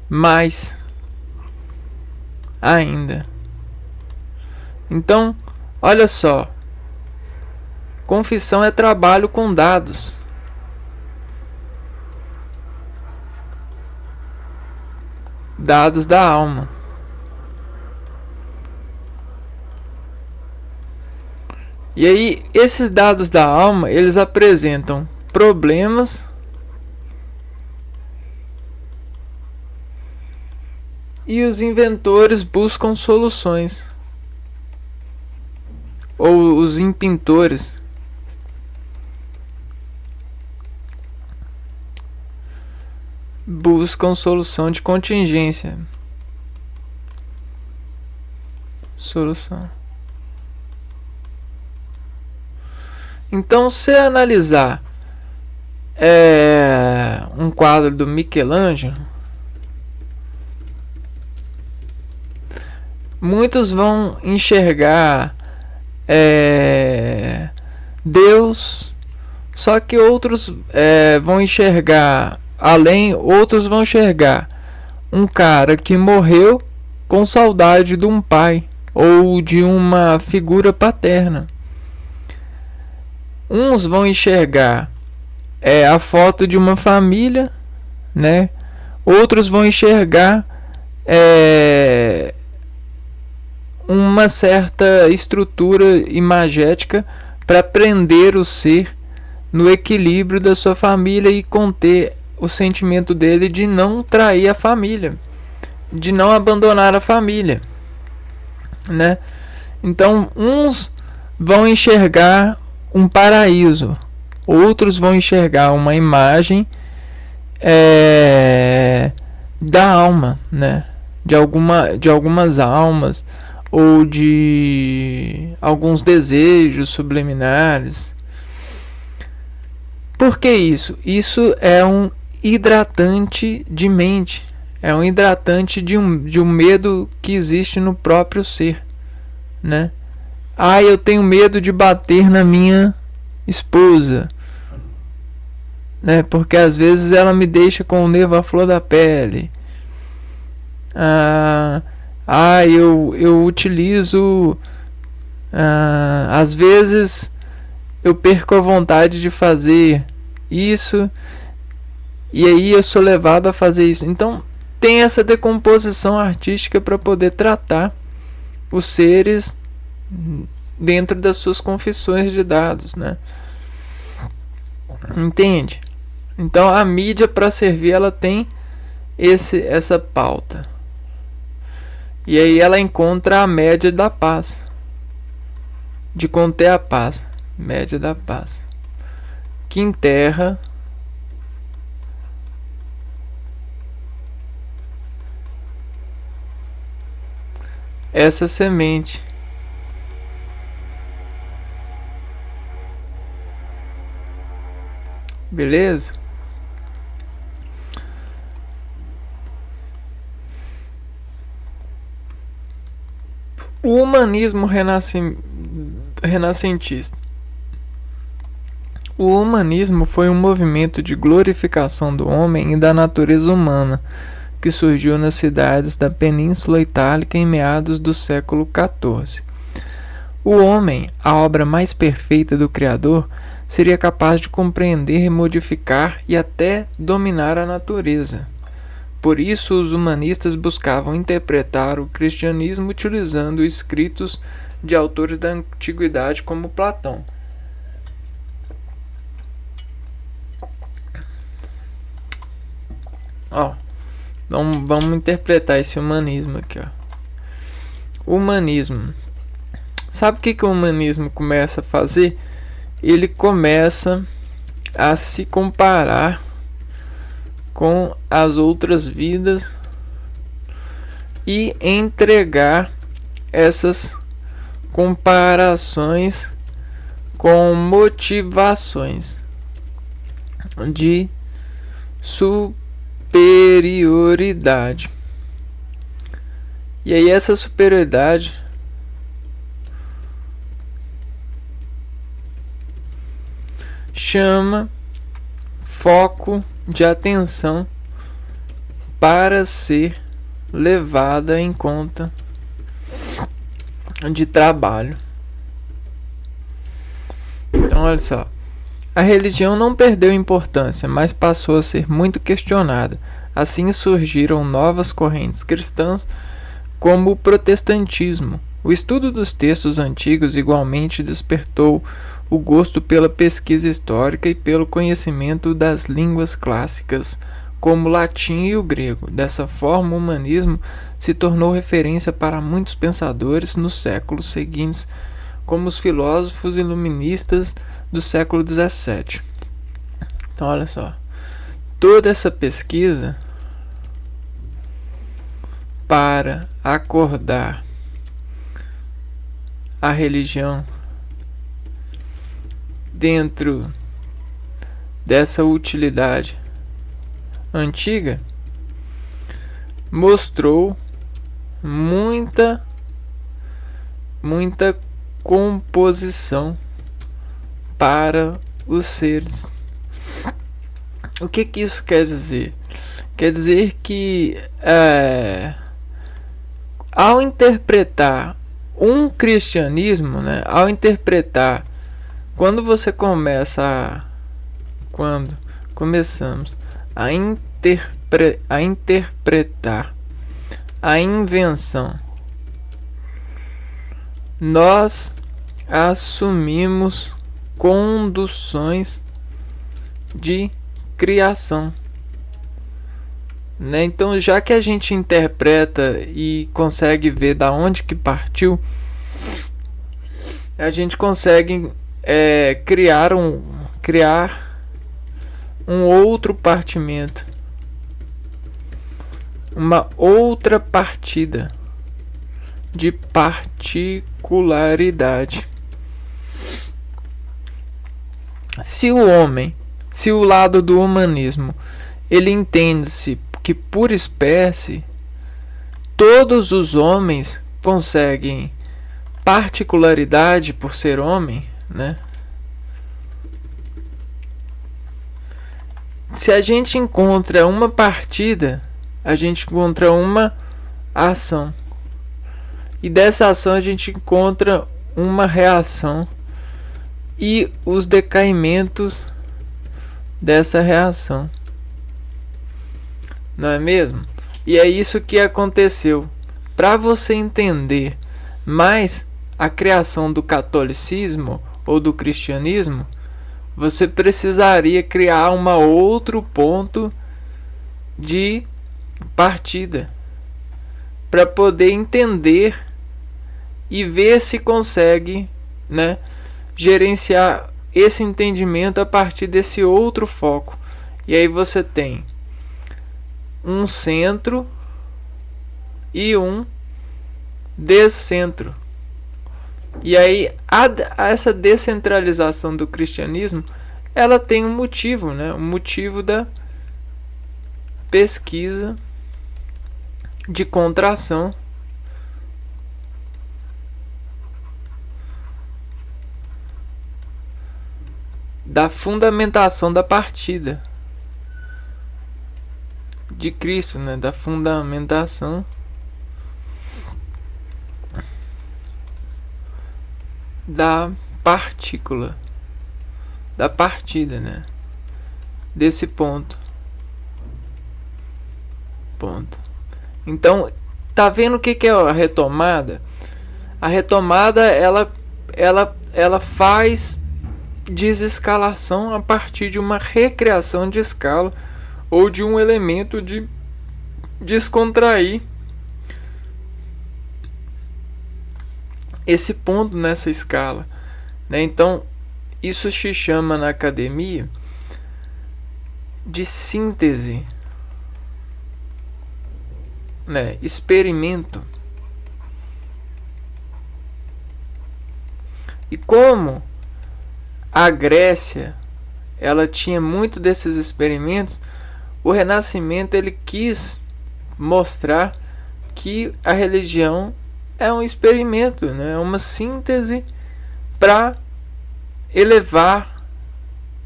mais ainda. Então, olha só, confissão é trabalho com dados. Dados da alma. E aí, esses dados da alma, eles apresentam problemas e os inventores buscam soluções. Ou os impintores. Buscam solução de contingência. Solução. Então, se analisar um quadro do Michelangelo, muitos vão enxergar Deus, só que outros vão enxergar outros vão enxergar um cara que morreu com saudade de um pai ou de uma figura paterna. Uns vão enxergar a foto de uma família, né? Outros vão enxergar uma certa estrutura imagética para prender o ser no equilíbrio da sua família e conter o sentimento dele de não trair a família, de não abandonar a família, né? Então, uns vão enxergar um paraíso, outros vão enxergar uma imagem da alma, né? De algumas almas ou de alguns desejos subliminares. Por que isso? Isso é um hidratante de mente, é um hidratante de um medo que existe no próprio ser, né? Eu tenho medo de bater na minha esposa, né? Porque às vezes ela me deixa com o nervo à flor da pele. Eu utilizo, às vezes eu perco a vontade de fazer isso e aí eu sou levado a fazer isso. Então tem essa decomposição artística para poder tratar os seres dentro das suas confissões de dados, né? Entende? Então a mídia, para servir, ela tem essa pauta. E aí ela encontra a média da paz, de conter a paz, média da paz, que enterra essa semente Beleza? O humanismo renascentista. O humanismo foi um movimento de glorificação do homem e da natureza humana que surgiu nas cidades da Península Itálica em meados do século XIV. O homem, a obra mais perfeita do Criador, seria capaz de compreender, modificar e até dominar a natureza. Por isso, os humanistas buscavam interpretar o cristianismo utilizando escritos de autores da antiguidade como Platão. Vamos interpretar esse humanismo aqui. O humanismo. Sabe o que o humanismo começa a fazer? Ele começa a se comparar com as outras vidas e entregar essas comparações com motivações de superioridade. E aí essa superioridade chama foco de atenção para ser levada em conta de trabalho. Então olha só, a religião não perdeu importância, mas passou a ser muito questionada. Assim surgiram novas correntes cristãs, como o protestantismo. O estudo dos textos antigos igualmente despertou o gosto pela pesquisa histórica e pelo conhecimento das línguas clássicas, como o latim e o grego. Dessa forma, o humanismo se tornou referência para muitos pensadores nos séculos seguintes, como os filósofos iluministas do século XVII. Então, olha só, toda essa pesquisa para acordar a religião dentro dessa utilidade antiga mostrou muita composição para os seres. O que isso quer dizer? Quer dizer que ao interpretar um cristianismo, né, quando começamos a interpretar a invenção, nós assumimos conduções de criação, né? Então, já que a gente interpreta e consegue ver da onde que partiu, a gente consegue criar um outro partimento, uma outra partida de particularidade. Se o lado do humanismo, ele entende-se que por espécie todos os homens conseguem particularidade por ser homem, né? Se a gente encontra uma partida, a gente encontra uma ação. E dessa ação a gente encontra uma reação e os decaimentos dessa reação. Não é mesmo? E é isso que aconteceu. Para você entender mais a criação do catolicismo ou do cristianismo, você precisaria criar um outro ponto de partida para poder entender e ver se consegue, né, gerenciar esse entendimento a partir desse outro foco. E aí você tem um centro e um descentro. E aí essa descentralização do cristianismo ela tem um motivo, né? Um motivo da pesquisa de contração da fundamentação da partida de Cristo, né? Da fundamentação da partícula, da partida, né? Desse ponto. Então, tá vendo o que é a retomada? A retomada, ela faz desescalação a partir de uma recriação de escala ou de um elemento de descontrair esse ponto nessa escala, né? Então, isso se chama na academia de síntese, né? Experimento. E como a Grécia, ela tinha muito desses experimentos, o Renascimento ele quis mostrar que a religião é um experimento, né? É uma síntese para elevar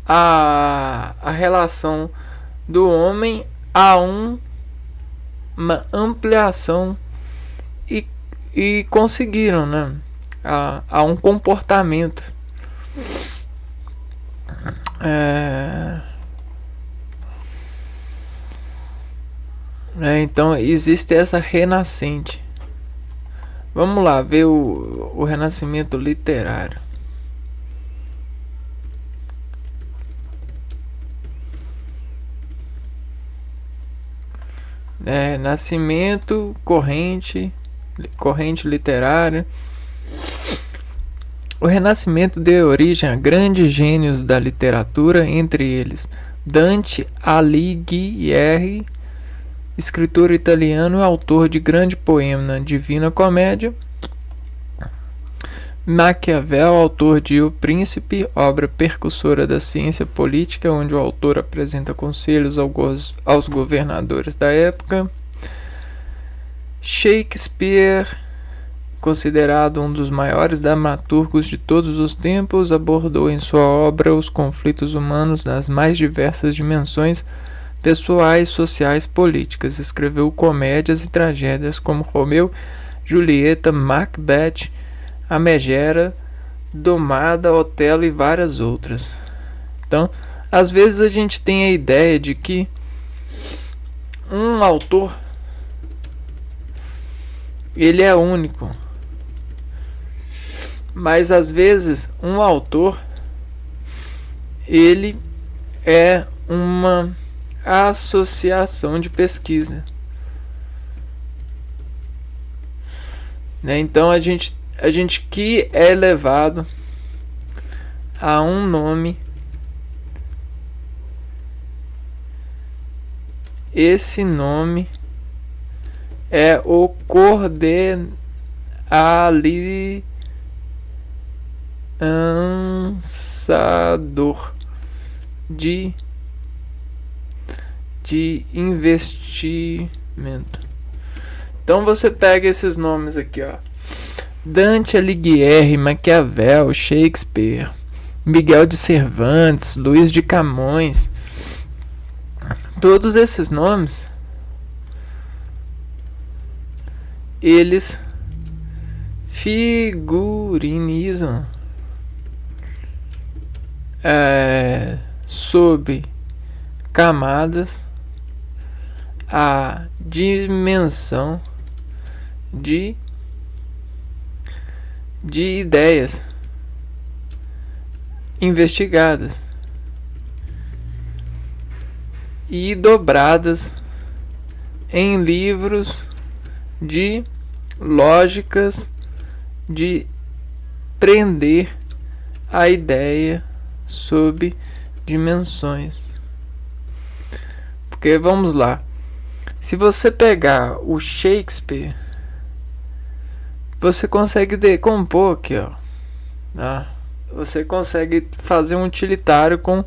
a relação do homem a uma ampliação e conseguiram, né? A um comportamento. Então existe essa renascente. Vamos lá ver o renascimento literário. Nascimento, corrente literária. O Renascimento deu origem a grandes gênios da literatura, entre eles Dante Alighieri, escritor italiano e autor de grande poema Divina Comédia; Maquiavel, autor de O Príncipe, obra precursora da ciência política, onde o autor apresenta conselhos aos governadores da época; Shakespeare, considerado um dos maiores dramaturgos de todos os tempos, abordou em sua obra os conflitos humanos nas mais diversas dimensões pessoais, sociais, políticas. Escreveu comédias e tragédias como Romeu, Julieta, Macbeth, A Megera, Domada, Otelo e várias outras. Então, às vezes a gente tem a ideia de que um autor ele é único. Mas às vezes um autor ele é uma associação de pesquisa, né? Então a gente que é levado a um nome, esse nome é o coordenador de investimento. Então você pega esses nomes aqui, ó: Dante Alighieri, Maquiavel, Shakespeare, Miguel de Cervantes, Luís de Camões. Todos esses nomes, eles figurinizam sob camadas a dimensão de ideias investigadas e dobradas em livros de lógicas de prender a ideia sob dimensões. Porque vamos lá, se você pegar o Shakespeare, você consegue decompor aqui, ó, tá? Você consegue fazer um utilitário com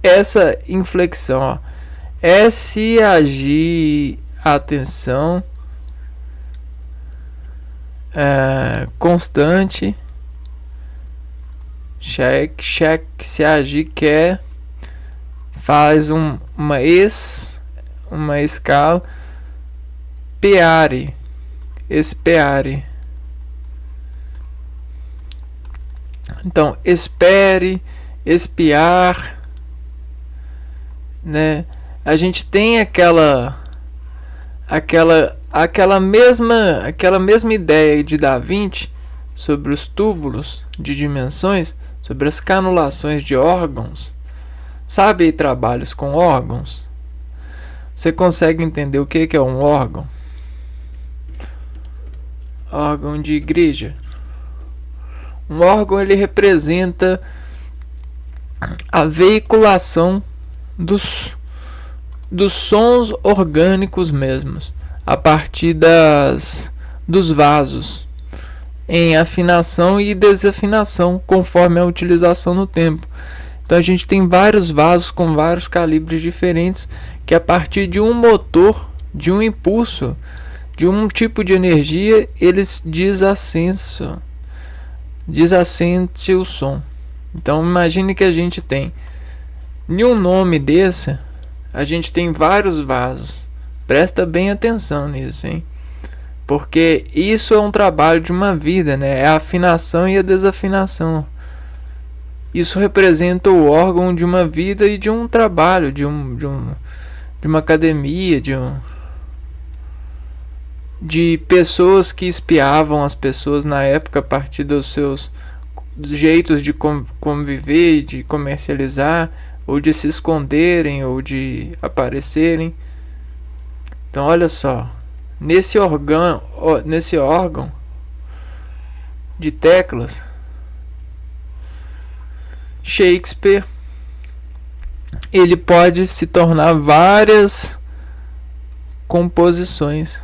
essa inflexão, ó. É se agir atenção constante, check, se agir quer, faz uma escala, peare, espere. Então, espere, espiar, né? A gente tem aquela mesma ideia de Da Vinci sobre os túbulos de dimensões, sobre as canulações de órgãos. Sabe trabalhos com órgãos? Você consegue entender o que é um órgão? Órgão de igreja. Um órgão, ele representa a veiculação dos sons orgânicos mesmos, a partir dos vasos, em afinação e desafinação, conforme a utilização no tempo. Então a gente tem vários vasos com vários calibres diferentes, que a partir de um motor, de um impulso, de um tipo de energia, eles desacentem o som. Então imagine que a gente tem, em um nome desse, a gente tem vários vasos. Presta bem atenção nisso, hein? Porque isso é um trabalho de uma vida, né? É a afinação e a desafinação. Isso representa o órgão de uma vida e de um trabalho, de uma academia, de pessoas que espiavam as pessoas na época a partir dos seus jeitos de conviver, de comercializar, ou de se esconderem, ou de aparecerem. Então olha só, nesse órgão de teclas, Shakespeare, ele pode se tornar várias composições,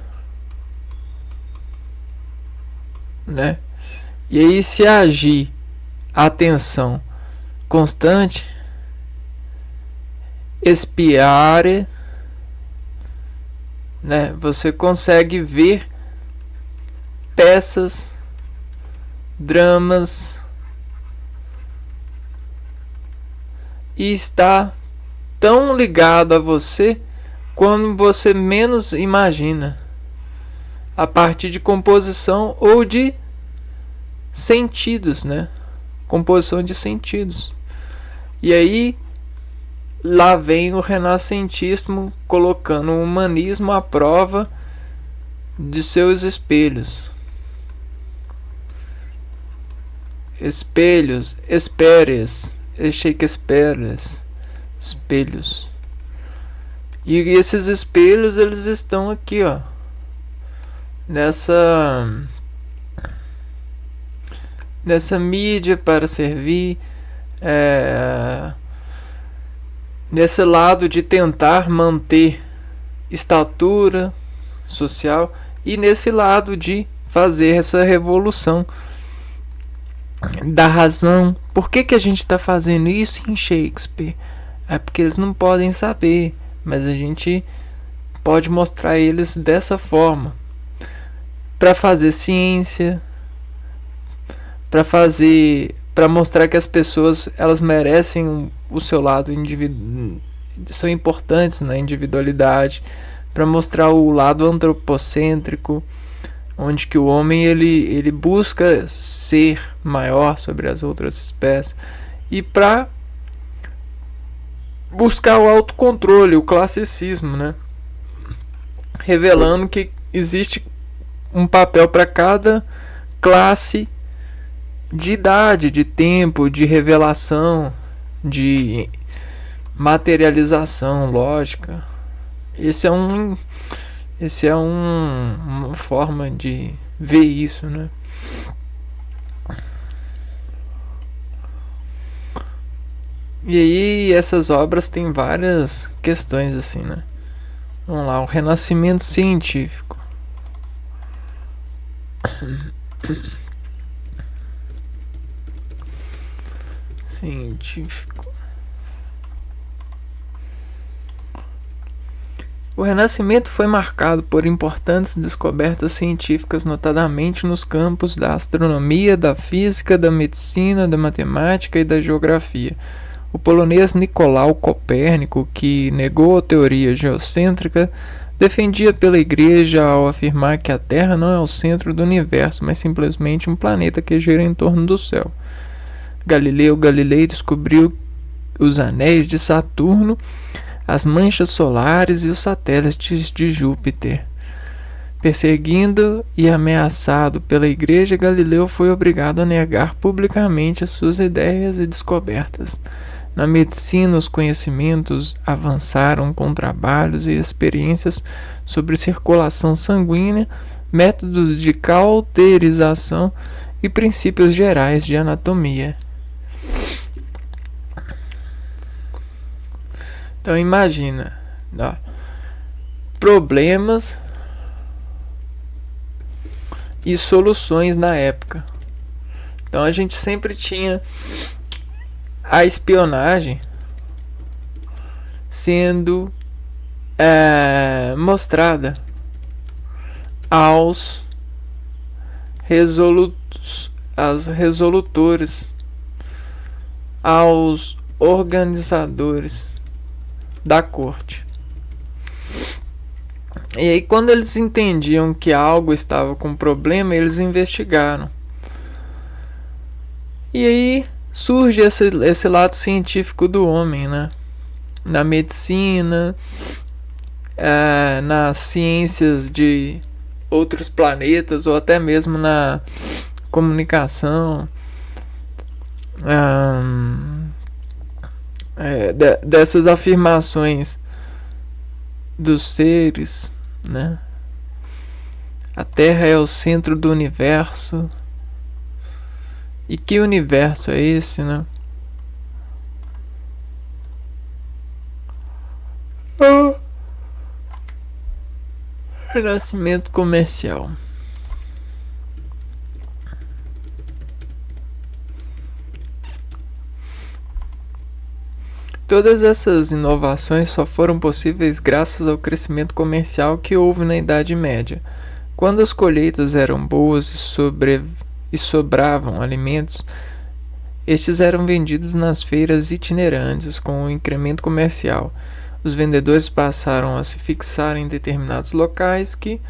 né? E aí, se agir atenção constante, espiare, né? Você consegue ver peças, dramas, e está tão ligado a você quando você menos imagina, a partir de composição ou de sentidos, né? Composição de sentidos. E aí lá vem o renascentismo colocando o humanismo à prova de seus espelhos. Espelhos, esperes, Shakespeare's, espelhos. E esses espelhos, eles estão aqui, ó, nessa mídia para servir, nesse lado de tentar manter estatura social, e nesse lado de fazer essa revolução da razão. Por que a gente está fazendo isso em Shakespeare? É porque eles não podem saber, mas a gente pode mostrar eles dessa forma, para fazer ciência, para mostrar que as pessoas, elas merecem o seu lado são importantes na individualidade, para mostrar o lado antropocêntrico, onde que o homem ele busca ser maior sobre as outras espécies, e para buscar o autocontrole, o classicismo, né? Revelando que existe um papel para cada classe de idade, de tempo, de revelação, de materialização lógica. Esse é uma forma de ver isso, né? E aí essas obras têm várias questões assim, né? Vamos lá, o renascimento científico. científico. O Renascimento foi marcado por importantes descobertas científicas, notadamente nos campos da astronomia, da física, da medicina, da matemática e da geografia. O polonês Nicolau Copérnico, que negou a teoria geocêntrica, defendia pela Igreja ao afirmar que a Terra não é o centro do universo, mas simplesmente um planeta que gira em torno do céu. Galileu Galilei descobriu os anéis de Saturno, as manchas solares e os satélites de Júpiter. Perseguido e ameaçado pela Igreja, Galileu foi obrigado a negar publicamente as suas ideias e descobertas. Na medicina, os conhecimentos avançaram com trabalhos e experiências sobre circulação sanguínea, métodos de cauterização e princípios gerais de anatomia. Então imagina, ó, problemas e soluções na época. Então a gente sempre tinha a espionagem sendo mostrada aos resolutores, aos organizadores da corte. E aí, quando eles entendiam que algo estava com problema, eles investigaram. E aí surge esse lado científico do homem, né? Na medicina, nas ciências de outros planetas, ou até mesmo na comunicação, dessas afirmações dos seres, né? A Terra é o centro do universo. E que universo é esse, né? Renascimento comercial. Todas essas inovações só foram possíveis graças ao crescimento comercial que houve na Idade Média. Quando as colheitas eram boas e sobravam alimentos, estes eram vendidos nas feiras itinerantes com um incremento comercial. Os vendedores passaram a se fixar em determinados locais que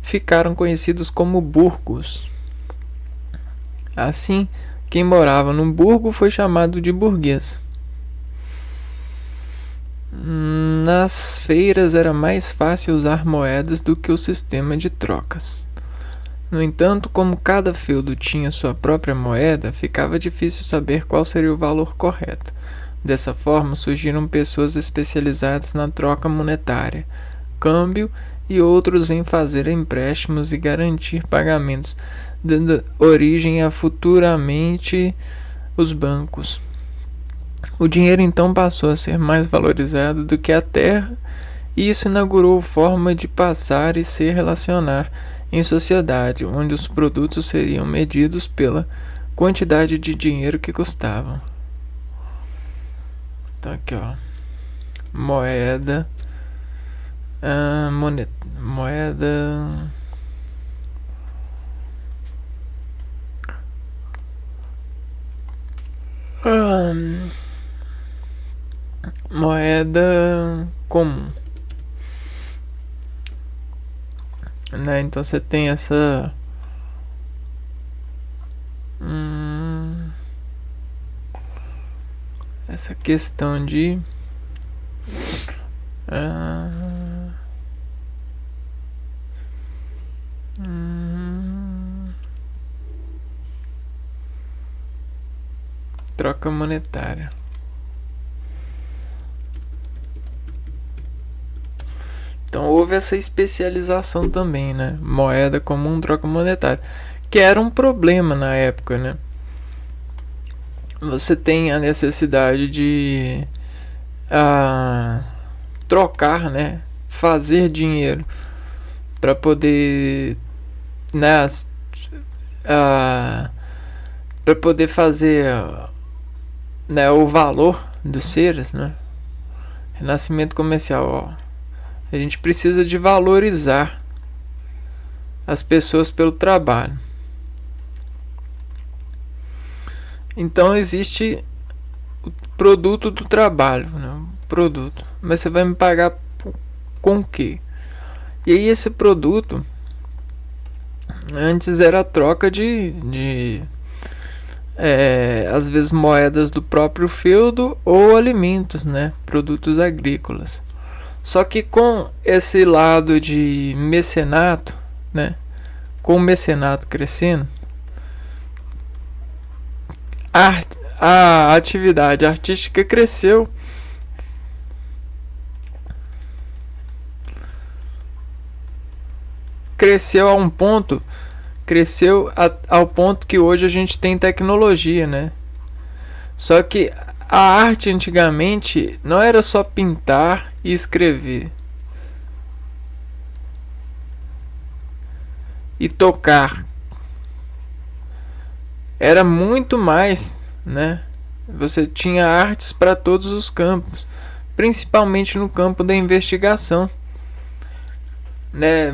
ficaram conhecidos como burgos. Assim, quem morava num burgo foi chamado de burguês. Nas feiras era mais fácil usar moedas do que o sistema de trocas. No entanto, como cada feudo tinha sua própria moeda, ficava difícil saber qual seria o valor correto. Dessa forma, surgiram pessoas especializadas na troca monetária, câmbio e outros em fazer empréstimos e garantir pagamentos, dando origem a futuramente os bancos. O dinheiro então passou a ser mais valorizado do que a terra, e isso inaugurou forma de passar e se relacionar em sociedade, onde os produtos seriam medidos pela quantidade de dinheiro que custavam. Então aqui, ó, moeda, moeda, moeda comum, né? Então você tem essa questão de troca monetária. Então houve essa especialização também, né? Moeda comum, troca monetária, que era um problema na época, né? Você tem a necessidade de trocar, né? Fazer dinheiro para poder, né? Para poder fazer né, o valor dos seres, né? Renascimento comercial, ó. A gente precisa de valorizar as pessoas pelo trabalho. Então existe o produto do trabalho, né? Produto. Mas você vai me pagar com o quê? E aí esse produto antes era a troca de às vezes moedas do próprio feudo ou alimentos, né? Produtos agrícolas. Só que com esse lado de mecenato, né? Com o mecenato crescendo, a atividade artística cresceu. Cresceu a um ponto, ao ponto que hoje a gente tem tecnologia, né? Só que a arte antigamente não era só pintar e escrever e tocar. Era muito mais, né? Você tinha artes para todos os campos, principalmente no campo da investigação, né?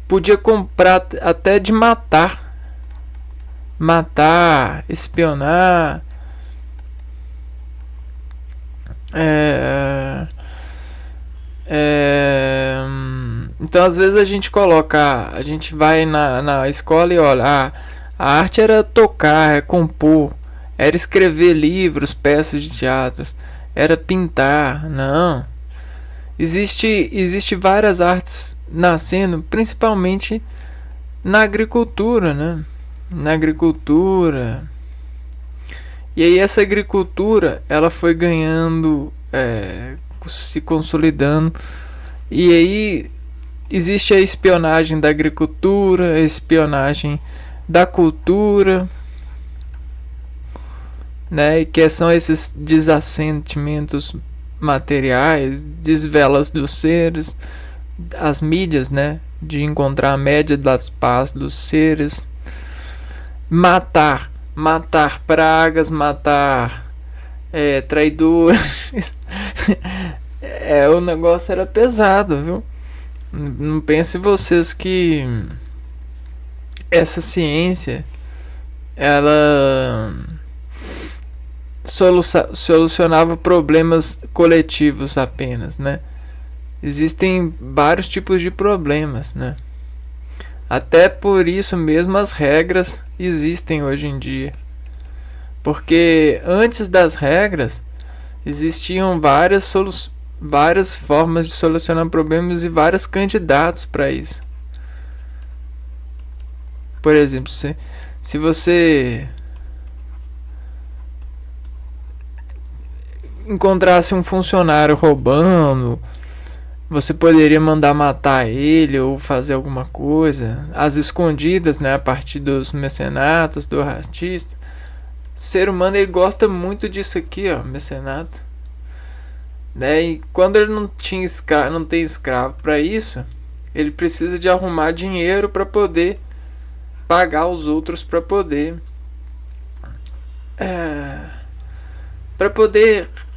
Podia comprar até de matar, espionar. Então às vezes a gente vai na escola e olha, a arte era tocar, é compor, era escrever livros, peças de teatro, era pintar. Não. Existe várias artes nascendo, principalmente na agricultura, né? Na agricultura. E aí essa agricultura, ela foi ganhando, se consolidando. E aí existe a espionagem da agricultura, a espionagem da cultura, né? E que são esses desassentimentos materiais, desvelas dos seres, as mídias, né? De encontrar a média das paz dos seres, matar pragas, matar traidores. O negócio era pesado, viu? Não pense vocês que essa ciência ela solucionava problemas coletivos apenas, né? Existem vários tipos de problemas, né? Até por isso mesmo as regras existem hoje em dia. Porque antes das regras existiam várias formas de solucionar problemas e vários candidatos para isso. Por exemplo, se você encontrasse um funcionário roubando, você poderia mandar matar ele ou fazer alguma coisa às escondidas, né, a partir dos mecenatos, do artista. O ser humano ele gosta muito disso aqui, ó, mecenato, né? E quando ele não tem escravo para isso, ele precisa de arrumar dinheiro para poder pagar os outros, para poder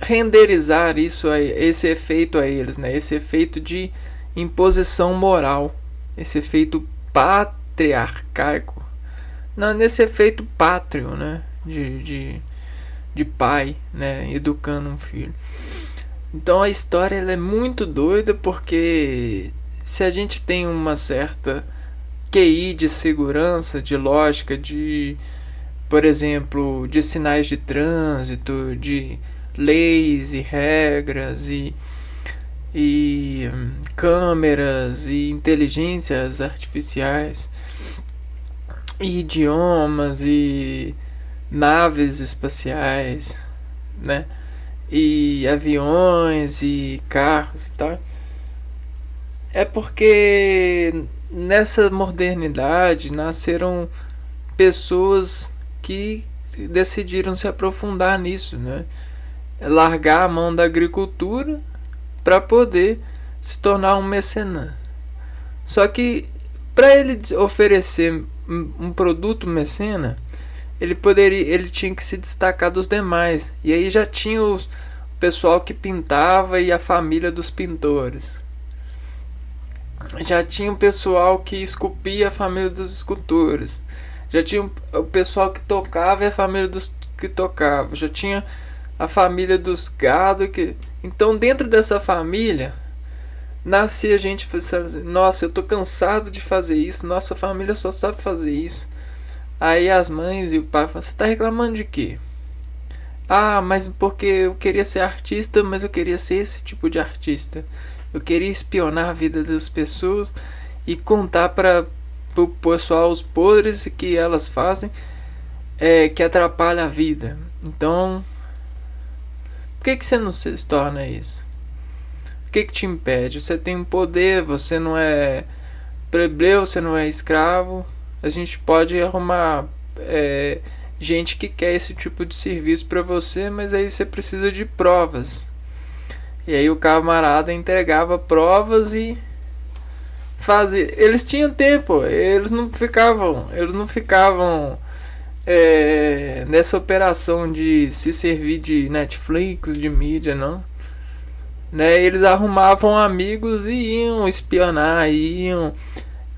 renderizar esse efeito a eles, né? Esse efeito de imposição moral, esse efeito patriarcaico, não, nesse efeito pátrio, né? De pai, né? Educando um filho. Então a história ela é muito doida, porque se a gente tem uma certa QI de segurança, de lógica, por exemplo, de sinais de trânsito, de leis e regras e câmeras e inteligências artificiais e idiomas e naves espaciais, né? E aviões e carros e tal. É porque nessa modernidade nasceram pessoas que decidiram se aprofundar nisso, né? Largar a mão da agricultura para poder se tornar um mecenas. Só que para ele oferecer um produto mecena, ele tinha que se destacar dos demais. E aí já tinha o pessoal que pintava e a família dos pintores. Já tinha o pessoal que esculpia, a família dos escultores. Já tinha o pessoal que tocava e a família dos que tocava. Já tinha a família dos gado que... Então dentro dessa família nascia gente pensando assim, nossa, eu tô cansado de fazer isso, nossa família só sabe fazer isso. Aí as mães e o pai falam, você tá reclamando de quê? Ah, mas porque eu queria ser artista, mas eu queria ser esse tipo de artista. Eu queria espionar a vida das pessoas e contar para o pessoal os podres que elas fazem, que atrapalha a vida. Então, por que você não se torna isso? O que te impede? Você tem um poder, você não é plebeu, você não é escravo. A gente pode arrumar gente que quer esse tipo de serviço para você, mas aí você precisa de provas. E aí o camarada entregava provas e fazia. Eles tinham tempo, eles não ficavam nessa operação de se servir de Netflix, de mídia, não. Né? Eles arrumavam amigos e iam espionar, iam.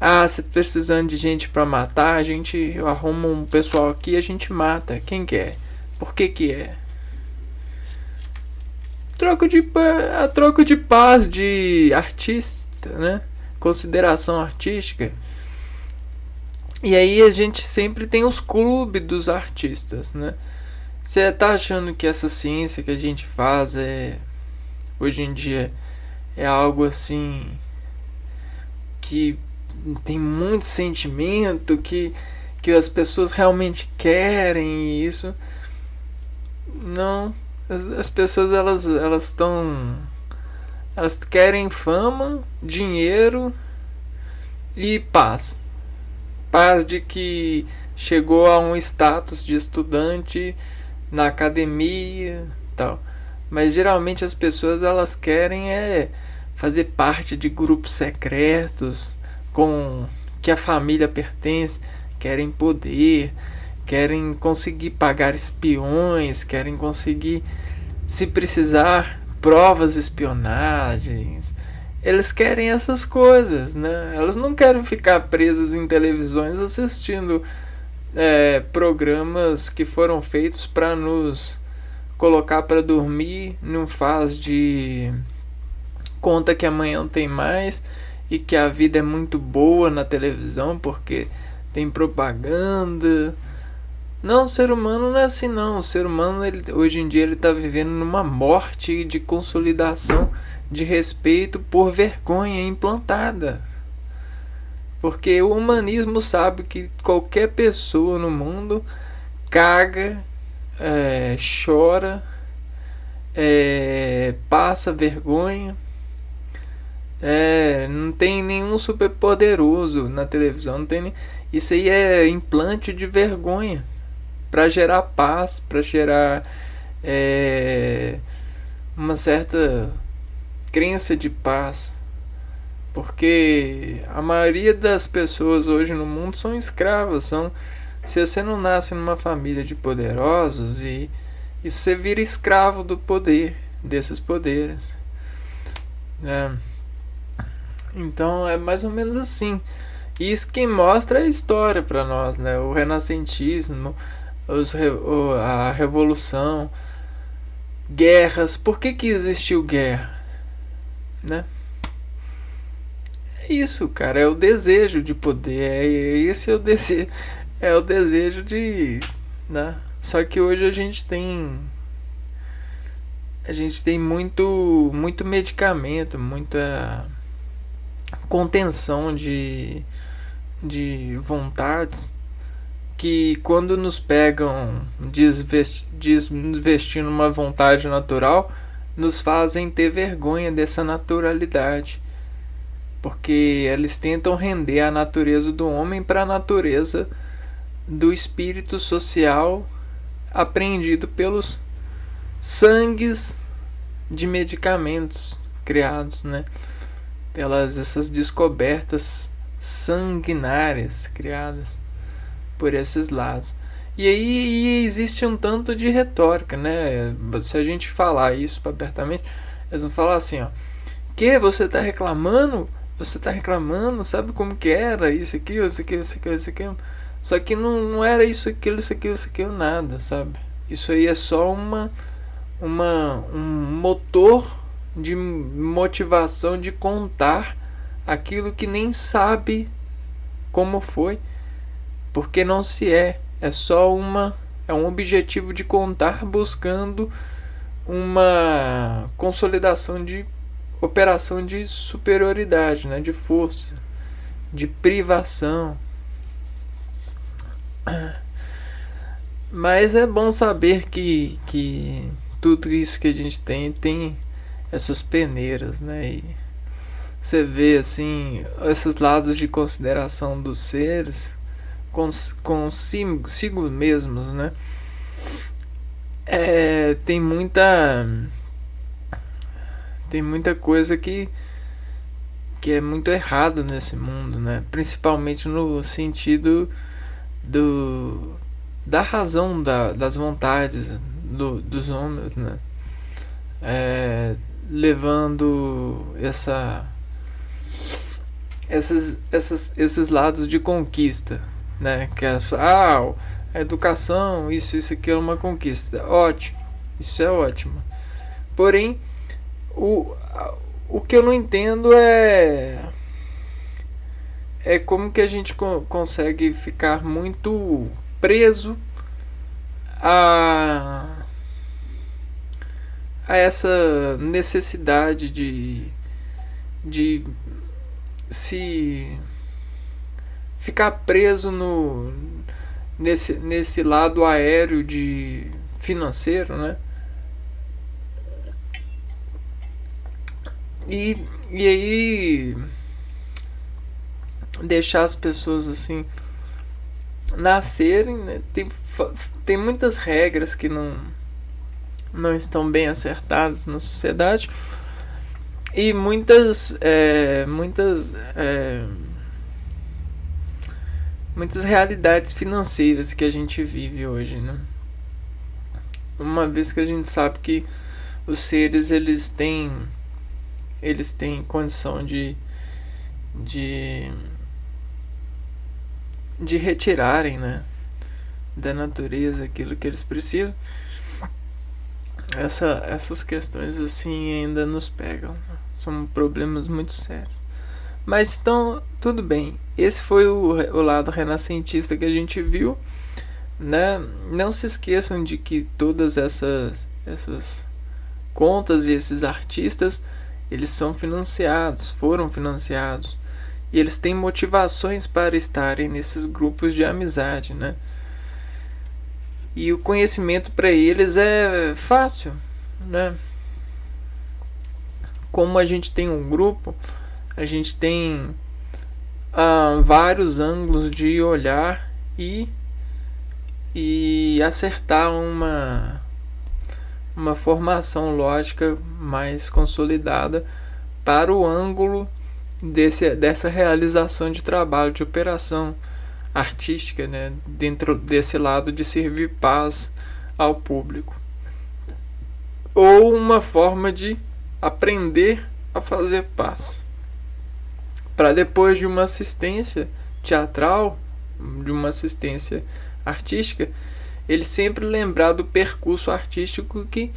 Ah, você tá precisando de gente pra matar? Eu arrumo um pessoal aqui e a gente mata. Quem quer? Por que é? A troca de paz de artista, né? Consideração artística. E aí a gente sempre tem os clubes dos artistas, né? Você tá achando que essa ciência que a gente faz hoje em dia é algo assim que tem muito sentimento, que as pessoas realmente querem isso? Não, as pessoas elas querem fama, dinheiro e paz. Paz de que chegou a um status de estudante na academia, tal. Mas geralmente as pessoas elas querem fazer parte de grupos secretos com que a família pertence, querem poder, querem conseguir pagar espiões, querem conseguir, se precisar, provas espionagens. Eles querem essas coisas, né? Elas não querem ficar presas em televisões assistindo programas que foram feitos para nos colocar para dormir, não faz de conta que amanhã não tem mais e que a vida é muito boa na televisão porque tem propaganda. Não, o ser humano não é assim não. O ser humano hoje em dia ele está vivendo numa morte de consolidação de respeito por vergonha implantada. Porque o humanismo sabe que qualquer pessoa no mundo caga, chora, passa vergonha. Não tem nenhum super poderoso na televisão, não tem. Isso aí é implante de vergonha para gerar paz, para gerar uma certa crença de paz, porque a maioria das pessoas hoje no mundo são escravas, se você não nasce numa família de poderosos e você vira escravo do poder, desses poderes. Então é mais ou menos assim. Isso quem mostra é a história para nós, né? O renascentismo, a revolução, guerras. Por que existiu guerra? Né? É isso, cara. É o desejo de poder. Esse é o desejo. É o desejo de, né? Só que hoje a gente tem muito medicamento, muita contenção de vontades que quando nos pegam desvestindo uma vontade natural nos fazem ter vergonha dessa naturalidade, porque eles tentam render a natureza do homem para a natureza do espírito social apreendido pelos sangues de medicamentos criados, né? Pelas essas descobertas sanguinárias criadas por esses lados. E aí existe um tanto de retórica, né? Se a gente falar isso abertamente, eles vão falar assim, ó: que você tá reclamando? Você tá reclamando? Sabe como que era? Isso aqui, isso aqui, isso aqui, isso aqui. Só que não era isso, isso aquilo, nada, sabe? Isso aí é só um motor de motivação de contar aquilo que nem sabe como foi, porque não se é. É só um objetivo de contar buscando uma consolidação de operação de superioridade, né, de força, de privação. Mas é bom saber que tudo isso que a gente tem essas peneiras, né? E você vê assim esses lados de consideração dos seres consigo mesmos, né? Tem muita coisa que é muito errada nesse mundo, né? Principalmente no sentido da razão, das vontades dos homens, né? Levando esses lados de conquista, né? Que a educação, isso aqui é uma conquista. Ótimo, isso é ótimo. Porém, o que eu não entendo é como que a gente consegue ficar muito preso a essa necessidade de se ficar preso nesse lado aéreo de financeiro, né? E aí deixar as pessoas assim nascerem, né? Tem muitas regras que não estão bem acertadas na sociedade e muitas realidades financeiras que a gente vive hoje, né? Uma vez que a gente sabe que os seres eles têm condição de retirarem, né, da natureza aquilo que eles precisam. Essas questões assim ainda nos pegam, né? São problemas muito sérios. Mas então, tudo bem. Esse foi o lado renascentista que a gente viu, né? Não se esqueçam de que todas essas contas e esses artistas, eles foram financiados, e eles têm motivações para estarem nesses grupos de amizade, né? E o conhecimento para eles é fácil, né? Como a gente tem um grupo, a gente tem vários ângulos de olhar e acertar uma formação lógica mais consolidada para o ângulo dessa realização de trabalho, de operação artística, né, dentro desse lado de servir paz ao público, ou uma forma de aprender a fazer paz, para depois de uma assistência teatral, de uma assistência artística, ele sempre lembrar do percurso artístico que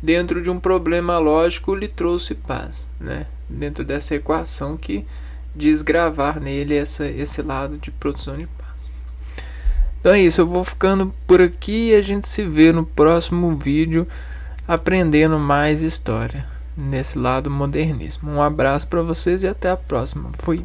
dentro de um problema lógico lhe trouxe paz, né? Dentro dessa equação que diz gravar nele esse lado de produção de paz. Então é isso, eu vou ficando por aqui e a gente se vê no próximo vídeo aprendendo mais história nesse lado modernismo. Um abraço para vocês e até a próxima. Fui.